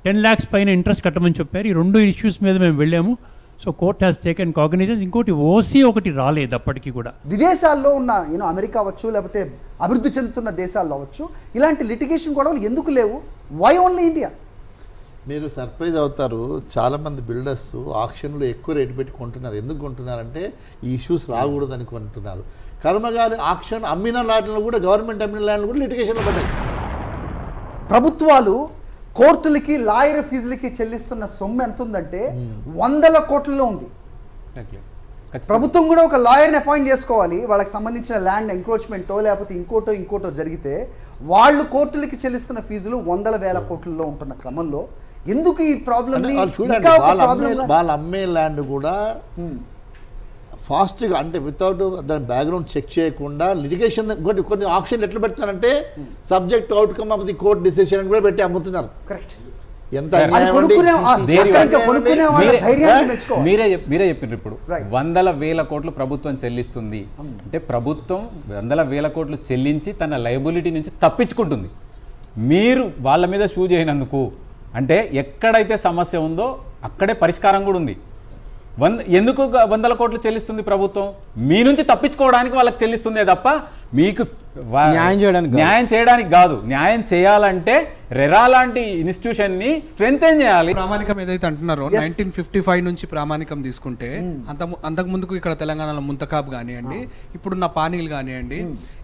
10 lakhs పైన ఇంట్రెస్ట్ కట్టమని చెప్పారు. ఈ 2 ఇష్యూస్ మీద మేము వెళ్ళాము. So court has taken cognizance. ఇంకోటి ఓసీ ఒకటి రాలేదు అప్పటికి కూడా. విదేశాల్లో ఉన్న అమెరికా అవ్వచ్చు లేకపోతే అభివృద్ధి చెందుతున్న దేశాల్లో అవ్వచ్చు ఇలాంటి లిటిగేషన్ గొడవలు ఎందుకు లేవు? Why only India? మీరు సర్ప్రైజ్ అవుతారు. చాలామంది బిల్డర్స్ ఆక్షన్లో ఎక్కువ రేటు పెట్టి కొంటున్నారు. ఎందుకు కొంటున్నారంటే ఈ ఇష్యూస్ రాకూడదని కొంటున్నారు. కర్మగారి ఆక్షన్ అమ్మిన ల్యాండ్లు కూడా గవర్నమెంట్ అమ్మిన ల్యాండ్లు కూడా లిటిగేషన్లో పడ్డాయి. ప్రభుత్వాలు కోర్టులకి లాయర్ ఫీజులకి చెల్లిస్తున్న సొమ్ము ఎంత ఉందంటే 100 కోట్లలో ఉంది. ప్రభుత్వం కూడా ఒక లాయర్ని అపాయింట్ చేసుకోవాలి. వాళ్ళకి సంబంధించిన ల్యాండ్ ఎంక్రోచ్మెంటో లేకపోతే ఇంకోటో జరిగితే వాళ్ళు కోర్టులకి చెల్లిస్తున్న ఫీజులు 100,000 కోట్లలో ఉంటున్న క్రమంలో ఎందుకు ఈ ప్రాబ్లం? వాళ్ళు అమ్మే ల్యాండ్ కూడా ఫాస్ట్గా అంటే వితౌట్ దాని బ్యాక్గ్రౌండ్ చెక్ చేయకుండా లిటిగేషన్ కొన్ని ఆప్షన్ ఎట్లా పెడతారంటే subject outcome of the court decision కూడా పెట్టి అమ్ముతున్నారు. కరెక్ట్. ఎంత మీరే చెప్పారు. ఇప్పుడు 100,000 కోట్లు ప్రభుత్వం చెల్లిస్తుంది అంటే ప్రభుత్వం 100,000 కోట్లు చెల్లించి తన లయబిలిటీ నుంచి తప్పించుకుంటుంది. మీరు వాళ్ళ మీద షూ చేయనందుకు అంటే ఎక్కడైతే సమస్య ఉందో అక్కడే పరిష్కారం కూడా ఉంది. ఎందుకు 100 కోట్లు చెల్లిస్తుంది ప్రభుత్వం? మీ నుంచి తప్పించుకోవడానికి వాళ్ళకి చెల్లిస్తుందే తప్ప మీకు న్యాయం చేయడానికి కాదు. న్యాయం చేయాలంటే రెరా లాంటి ఇన్స్టిట్యూషన్ ని స్ట్రెంగ్తెన్ చేయాలి. ప్రామాణికం ఏదైతే అంటున్నారో 1955 నుంచి ప్రామాణికం తీసుకుంటే అంతకు ముందుకు ఇక్కడ తెలంగాణలో ముంతకాబ్ కానివ్వండి, ఇప్పుడున్న పానీలు కానివ్వండి,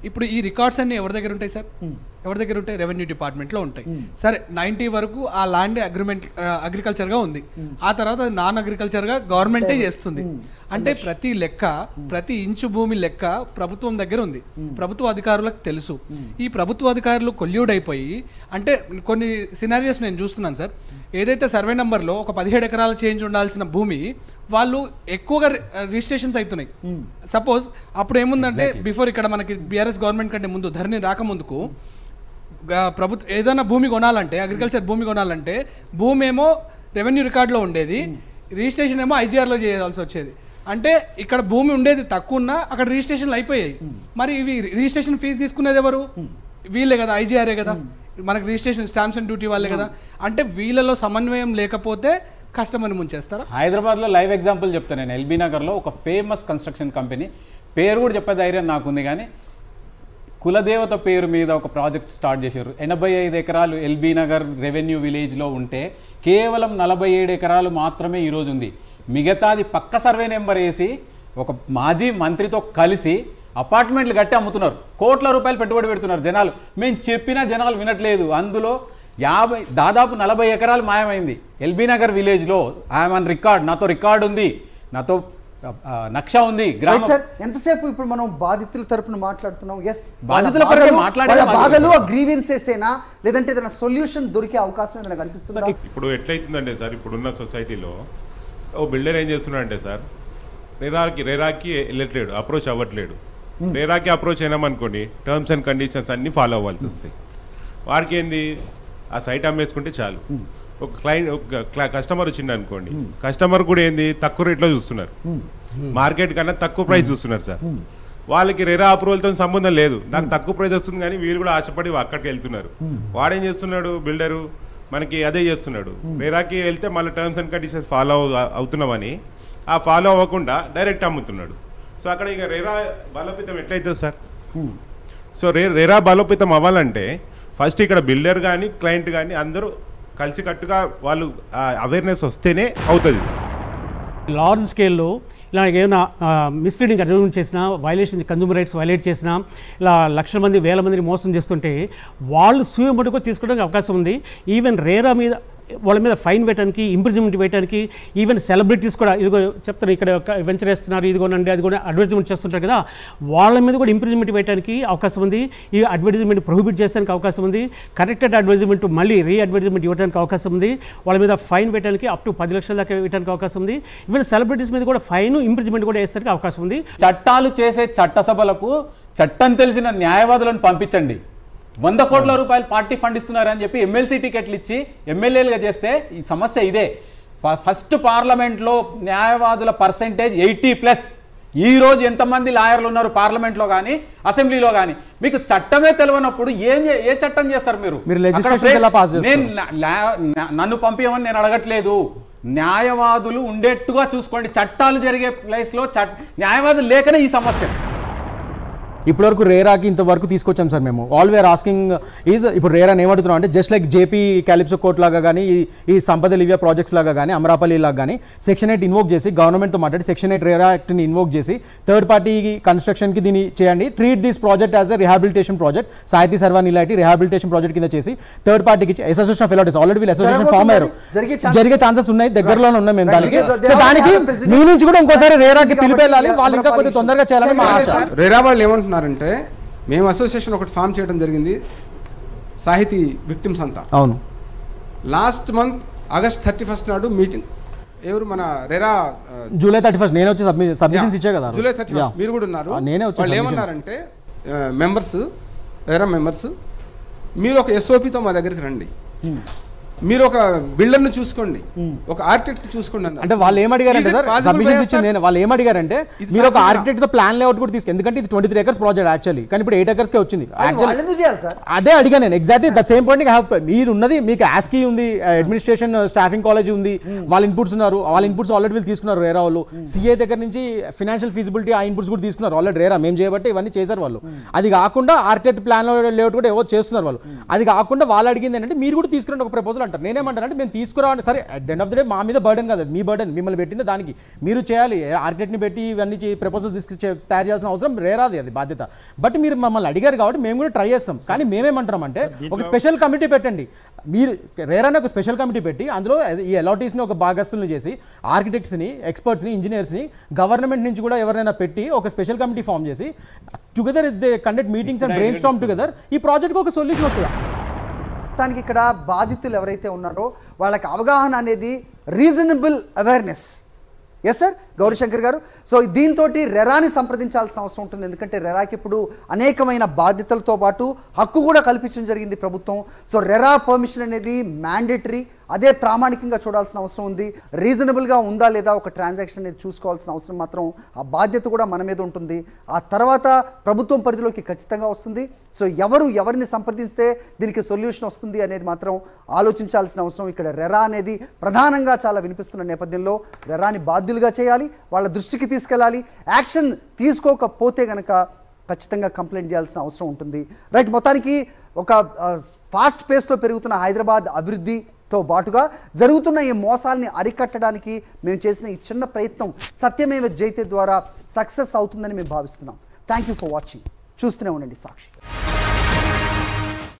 ఇప్పుడు ఈ రికార్డ్స్ అన్ని ఎవరి దగ్గర ఉంటాయి సార్? ఎవరి దగ్గర ఉంటాయి? రెవెన్యూ డిపార్ట్మెంట్లో ఉంటాయి. సరే 90 వరకు ఆ ల్యాండ్ అగ్రికల్చర్గా ఉంది. ఆ తర్వాత నాన్ అగ్రికల్చర్గా గవర్నమెంటే చేస్తుంది. అంటే ప్రతి లెక్క, ప్రతి ఇంచు భూమి లెక్క ప్రభుత్వం దగ్గర ఉంది. ప్రభుత్వ అధికారులకు తెలుసు. ఈ ప్రభుత్వ అధికారులు కొల్యూడ్ అయిపోయి అంటే కొన్ని సినారియోస్ నేను చూస్తున్నాను సార్. ఏదైతే సర్వే నెంబర్లో ఒక 17 ఎకరాల చేంజ్ ఉండాల్సిన భూమి వాళ్ళు ఎక్కువగా రిజిస్ట్రేషన్స్ అవుతున్నాయి. సపోజ్ అప్పుడు ఏముందంటే బిఫోర్ ఇక్కడ మనకి బీఆర్ఎస్ గవర్నమెంట్ కంటే ముందు ధరణి రాకముందుకు ప్రభుత్వం ఏదైనా భూమి కొనాలంటే అగ్రికల్చర్ భూమి కొనాలంటే భూమి ఏమో రెవెన్యూ రికార్డులో ఉండేది, రిజిస్ట్రేషన్ ఏమో ఐజీఆర్లో చేయాల్సి వచ్చేది. అంటే ఇక్కడ భూమి ఉండేది తక్కువ ఉన్నా అక్కడ రిజిస్ట్రేషన్లు అయిపోయాయి. మరి ఇవి రిజిస్ట్రేషన్ ఫీజు తీసుకునేది ఎవరు? వీళ్ళే కదా, ఐజీఆర్ఏ కదా, మనకి రిజిస్ట్రేషన్ స్టాంప్స్ అండ్ డ్యూటీ వాళ్ళే కదా. అంటే వీళ్ళలో సమన్వయం లేకపోతే కస్టమర్ని ముంచేస్తారా? హైదరాబాద్లో లైవ్ ఎగ్జాంపుల్ చెప్తాను నేను. ఎల్బీ నగర్లో ఒక ఫేమస్ కన్స్ట్రక్షన్ కంపెనీ, పేరు కూడా చెప్పే ధైర్యం నాకుంది కానీ, కులదేవత పేరు మీద ఒక ప్రాజెక్ట్ స్టార్ట్ చేశారు. 85 ఎకరాలు ఎల్బీ నగర్ రెవెన్యూ విలేజ్లో ఉంటే కేవలం 47 ఎకరాలు మాత్రమే ఈరోజు ఉంది. మిగతాది పక్క సర్వే నెంబర్ వేసి ఒక మాజీ మంత్రితో కలిసి అపార్ట్మెంట్లు కట్టి అమ్ముతున్నారు. కోట్ల రూపాయలు పెట్టుబడి పెడుతున్నారు. జనాలు మేము చెప్పినా జనాలు వినట్లేదు. అందులో దాదాపు 40 ఎకరాలు మాయమైంది ఎల్బీ నగర్ విలేజ్లో. ఐఎమ్ ఆన్ రికార్డ్, నాతో రికార్డు ఉంది, నాతో నక్ష ఉంది. ఎంతసేపు ఇప్పుడు మనం బాధితుల తరపున మాట్లాడుతున్నాం. ఎస్, బాధితుల బాధలు గ్రీవెన్సెసేనా లేదంటే ఏదైనా సొల్యూషన్ దొరికే అవకాశం ఏదైనా కనిపిస్తుందా? ఇప్పుడు ఎట్లయితుందంటే సార్, ఇప్పుడున్న సొసైటీలో ఓ బిల్డర్ ఏం చేస్తున్నాడంటే సార్, రేరాకి వెళ్ళట్లేడు, అప్రోచ్ అవ్వట్లేడు. రేరాకి అప్రోచ్ అయినామనుకోండి టర్మ్స్ అండ్ కండిషన్స్ అన్నీ ఫాలో అవ్వాల్సి వస్తాయి. వాడికి ఏంది, ఆ సైట్ అమ్మేసుకుంటే చాలు. ఒక క్లయింట్, ఒక కస్టమర్ వచ్చింది అనుకోండి, కస్టమర్ కూడా ఏంది తక్కువ రేట్లో చూస్తున్నారు, మార్కెట్ కన్నా తక్కువ ప్రైస్ చూస్తున్నారు సార్. వాళ్ళకి రెరా అప్రూవల్తో సంబంధం లేదు, నాకు తక్కువ ప్రైస్ వస్తుంది కానీ వీళ్ళు కూడా ఆశపడి అక్కడికి వెళ్తున్నారు. వాడేం చేస్తున్నాడు బిల్డరు, మనకి అదే చేస్తున్నాడు. రేరాకి వెళ్తే మళ్ళీ టర్మ్స్ అండ్ కండిషన్స్ ఫాలో అవుతున్నామని ఆ ఫాలో అవ్వకుండా డైరెక్ట్ అమ్ముతున్నాడు. సో అక్కడ ఇక రేరా బలోపేతం ఎట్లయితుంది సార్? సో రేరా బలోపేతం అవ్వాలంటే ఫస్ట్ ఇక్కడ బిల్డర్ కానీ క్లయింట్ కానీ అందరూ కలిసికట్టుగా వాళ్ళు అవేర్నెస్ వస్తేనే అవుతుంది. లార్జ్ స్కేల్లో ఇలా ఏమైనా మిస్లీడింగ్ అడ్వర్టైజ్మెంట్ చేసినా, వైలేషన్ కన్జ్యూమర్ రైట్స్ వైలేట్ చేసినా, ఇలా లక్షల మంది వేల మందిని మోసం చేస్తుంటే వాళ్ళు సూయ మటుకు తీసుకోవడానికి అవకాశం ఉంది. ఈవెన్ రేరా మీద వాళ్ళ మీద ఫైన్ వేయడానికి, ఇంప్రిజన్మెంట్ వేయడానికి, ఈవెన్ సెలబ్రిటీస్ కూడా ఇదిగో చెప్తారు ఇక్కడ వెంచర్ వేస్తున్నారు ఇదిగోనండి అది కూడా అడ్వర్టైజ్మెంట్ చేస్తుంటారు కదా, వాళ్ళ మీద కూడా ఇంప్రిజన్మెంట్ వేయడానికి అవకాశం ఉంది. ఈ అడ్వర్టైజ్మెంట్ ప్రొహిబిట్ చేసడానికి అవకాశం ఉంది. కరెక్టెడ్ అడ్వర్టైజ్మెంట్ మళ్ళీ అడ్వర్టైజ్మెంట్ ఇవ్వడానికి అవకాశం ఉంది. వాళ్ళ మీద ఫైన్ వేయడానికి అప్ టు 10 లక్షల దాకా వేయడానికి అవకాశం ఉంది. ఈవెన్ సెలబ్రిటీస్ మీద కూడా ఫైన్, ఇంప్రిజన్మెంట్ కూడా వేసడానికి అవకాశం ఉంది. చట్టాలు చేసే చట్టసభలకు చట్టం తెలిసిన న్యాయవాదులను పంపించండి. 100 కోట్ల రూపాయలు పార్టీ ఫండ్ ఇస్తున్నారని చెప్పి ఎమ్మెల్సీ టికెట్లు ఇచ్చి ఎమ్మెల్యేలుగా చేస్తే ఈ సమస్య ఇదే. ఫస్ట్ పార్లమెంట్లో న్యాయవాదుల పర్సెంటేజ్ 80+. ఈ రోజు ఎంతమంది లాయర్లు ఉన్నారు పార్లమెంట్లో కానీ అసెంబ్లీలో కానీ? మీకు చట్టమే తెలియనప్పుడు ఏ చట్టం చేస్తారు మీరు? నన్ను పంపించమని నేను అడగట్లేదు. న్యాయవాదులు ఉండేట్టుగా చూసుకోండి. చట్టాలు జరిగే ప్లేస్లో న్యాయవాదులు లేకనే ఈ సమస్య. ఇప్పటివరకు రేరాకి ఇంతవరకు తీసుకొచ్చాం సార్ మేము. ఆల్ వీఆర్ ఆస్కింగ్ ఈజ్ ఇప్పుడు రేరాని ఏమడుతున్నాం అంటే జస్ట్ లైక్ జేపీ క్యాలిప్సో కోర్ట్ లాగా కానీ ఈ సంపద లివియా ప్రాజెక్ట్స్ లాగా కానీ అమరాపల్లి లాగా కానీ సెక్షన్ 8 ఇన్వోక్ చేసి గవర్నమెంట్తో మాట్లాడి సెక్షన్ 8 రేరా యాక్ట్ని ఇన్వోక్ చేసి థర్డ్ పార్టీ కన్స్ట్రక్షన్కి దీన్ని చేయండి. Treat this project as a rehabilitation project, సాహితీ సర్వాన్ ఇలాంటి రిహాబిలిటేషన్ ప్రాజెక్ట్ కింద చేసి థర్డ్ పార్టీకి అసోసియేషన్ ఆఫ్ ఎలాటిస్ ఆల్రెడీ వీళ్ళు అసోసియేషన్ ఫామ్ అయ్యారు. జరిగే ఛాన్సెస్ ఉన్నాయి, దగ్గరలోనే ఉన్నాయి మేము దానికి. సో దానికి మీ నుంచి కూడా ఇంకోసారి రేరాకి పిలిపేయాలి, వాళ్ళు ఇంకా కొద్దిగా తొందరగా చేయాలని మా ఆశ. రేరా వాళ్ళు ఏమంటున్నారంటే మేము అసోసియేషన్ ఒకటి ఫామ్ చేయడం జరిగింది సాహితీ విక్టిమ్స్ అంతా. అవును, లాస్ట్ మంత్ August 31 నాడు మీటింగ్. ఎవరు మన రేరా July 31 నేను వచ్చి సబ్మిషన్స్ ఇచ్చా కదా. July 31 మీరు కూడా ఉన్నారు. నేనే వచ్చి వాళ్ళు ఏమన్నారంటే మెంబర్స్ రేరా మెంబర్స్ మీరు ఒక SOPతో మా దగ్గరికి రండి, మీరు ఒక బిల్డర్ను చూసుకోండి, ఒక ఆర్కిటెక్ట్ చూసుకోండి అన్నారు. అంటే వాళ్ళు ఏమడిగారంటే సార్ సబ్మిషన్స్ ఇచ్చి నేను వాళ్ళు ఏమడిగారంటే మీరు ఒక ఆర్కిటెక్ట్ తో ప్లాన్ లేఅవుట్ కూడా తీసుకు, ఎందుకంటే ఇది 23 acres ప్రాజెక్ట్ యాక్చువల్లీ, కానీ ఇప్పుడు 8 acres కే వచ్చింది. అదే అడిగా నేను ఎగ్జాక్ట్లీ ద సేమ్ పాయింట్. మీరు ఉన్నది మీకు ఆస్కీ ఉంది, అడ్మినిస్ట్రేషన్ స్టాఫింగ్ కాలేజ్ ఉంది, వాళ్ళ ఇన్పుట్స్ ఉన్నారు, వాళ్ళ ఇన్పుట్స్ ఆల్రెడీ వీళ్ళు తీసుకున్నారు రేరా వాళ్ళు. సిఏ దగ్గర నుంచి ఫైనాన్షియల్ ఫీజిబిలిటీ ఆ ఇన్పుట్స్ కూడా తీసుకున్నారు ఆల్రెడీ రేరా మేము చేయబట్టి ఇవన్నీ చేశారు వాళ్ళు. అది కాకుండా ఆర్కిటెక్ట్ ప్లాన్ లేఅవుట్ కూడా ఎవరు చేస్తున్నారు వాళ్ళు. అది కాకుండా వాళ్ళు అడిగింది ఏంటంటే మీరు కూడా తీసుకురండి ఒక ప్రపోజల్ అంటారు. నేనేమంటానంటే మేము తీసుకురావండి, సరే at the end of the day మా మీద బర్డెన్ కాదు, మీ బర్డెన్ మిమ్మల్ని పెట్టింది దానికి మీరు చేయాలి. ఆర్కిటెక్ట్ని పెట్టి ఇవన్నీ ప్రపోజల్స్ తయారు చేయాల్సిన అవసరం రేరాది, అది బాధ్యత. బట్ మీరు మమ్మల్ని అడిగారు కాబట్టి మేము కూడా ట్రై చేస్తాం. కానీ మేమేమంటామంటే ఒక స్పెషల్ కమిటీ పెట్టండి, మీరు రేరాని ఒక స్పెషల్ కమిటీ పెట్టి అందులో ఈ ఎలాటీస్ని ఒక భాగస్తులను చేసి ఆర్కిటెక్ట్స్ని, ఎక్స్పర్ట్స్ని, ఇంజనీర్స్ని, గవర్నమెంట్ నుంచి కూడా ఎవరైనా పెట్టి ఒక స్పెషల్ కమిటీ ఫామ్ చేసి together they conduct meetings and brain Storm together ఈ ప్రాజెక్ట్కి ఒక సొల్యూషన్ వస్తుంది. దానికి ఇక్కడ బాధితులు ఎవరైతే ఉన్నారో వాళ్ళకి అవగాహన అనేది reasonable awareness. Yes sir Gowrishankar గారు. సో దీంతో రెరాని సంప్రదించాల్సిన అవసరం ఉంటుంది, ఎందుకంటే రెరాకి ఇప్పుడు అనేకమైన బాధ్యతలతో పాటు హక్కు కూడా కల్పించడం జరిగింది ప్రభుత్వం. సో రెరా పర్మిషన్ అనేది మ్యాండేటరీ, అదే ప్రామాణికంగా చూడాల్సిన అవసరం ఉంది. రీజనబుల్గా ఉందా లేదా ఒక ట్రాన్సాక్షన్ అనేది చూసుకోవాల్సిన అవసరం మాత్రం ఆ బాధ్యత కూడా మన మీద ఉంటుంది. ఆ తర్వాత ప్రభుత్వం పరిధిలోకి ఖచ్చితంగా వస్తుంది. సో ఎవరిని సంప్రదిస్తే దీనికి సొల్యూషన్ వస్తుంది అనేది మాత్రం ఆలోచించాల్సిన అవసరం ఇక్కడ రెరా అనేది ప్రధానంగా చాలా వినిపిస్తున్న నేపథ్యంలో రెరాని బాధ్యులుగా చేయాలి, వాళ్ళ దృష్టికి తీసుకెళ్ళాలి. యాక్షన్ తీసుకోకపోతే కనుక ఖచ్చితంగా కంప్లైంట్ చేయాల్సిన అవసరం ఉంటుంది. రైట్, మొత్తానికి ఒక ఫాస్ట్ పేస్లో పెరుగుతున్న హైదరాబాద్ అభివృద్ధితో బాటుగా జరుగుతున్న ఈ మోసాలని అరికట్టడానికి మేము చేసిన ఈ చిన్న ప్రయత్నం సత్యమేవ జయతే ద్వారా సక్సెస్ అవుతుందని మేము భావిస్తున్నాం. Thank you for watching. చూస్తూనే ఉండండి సాక్షి.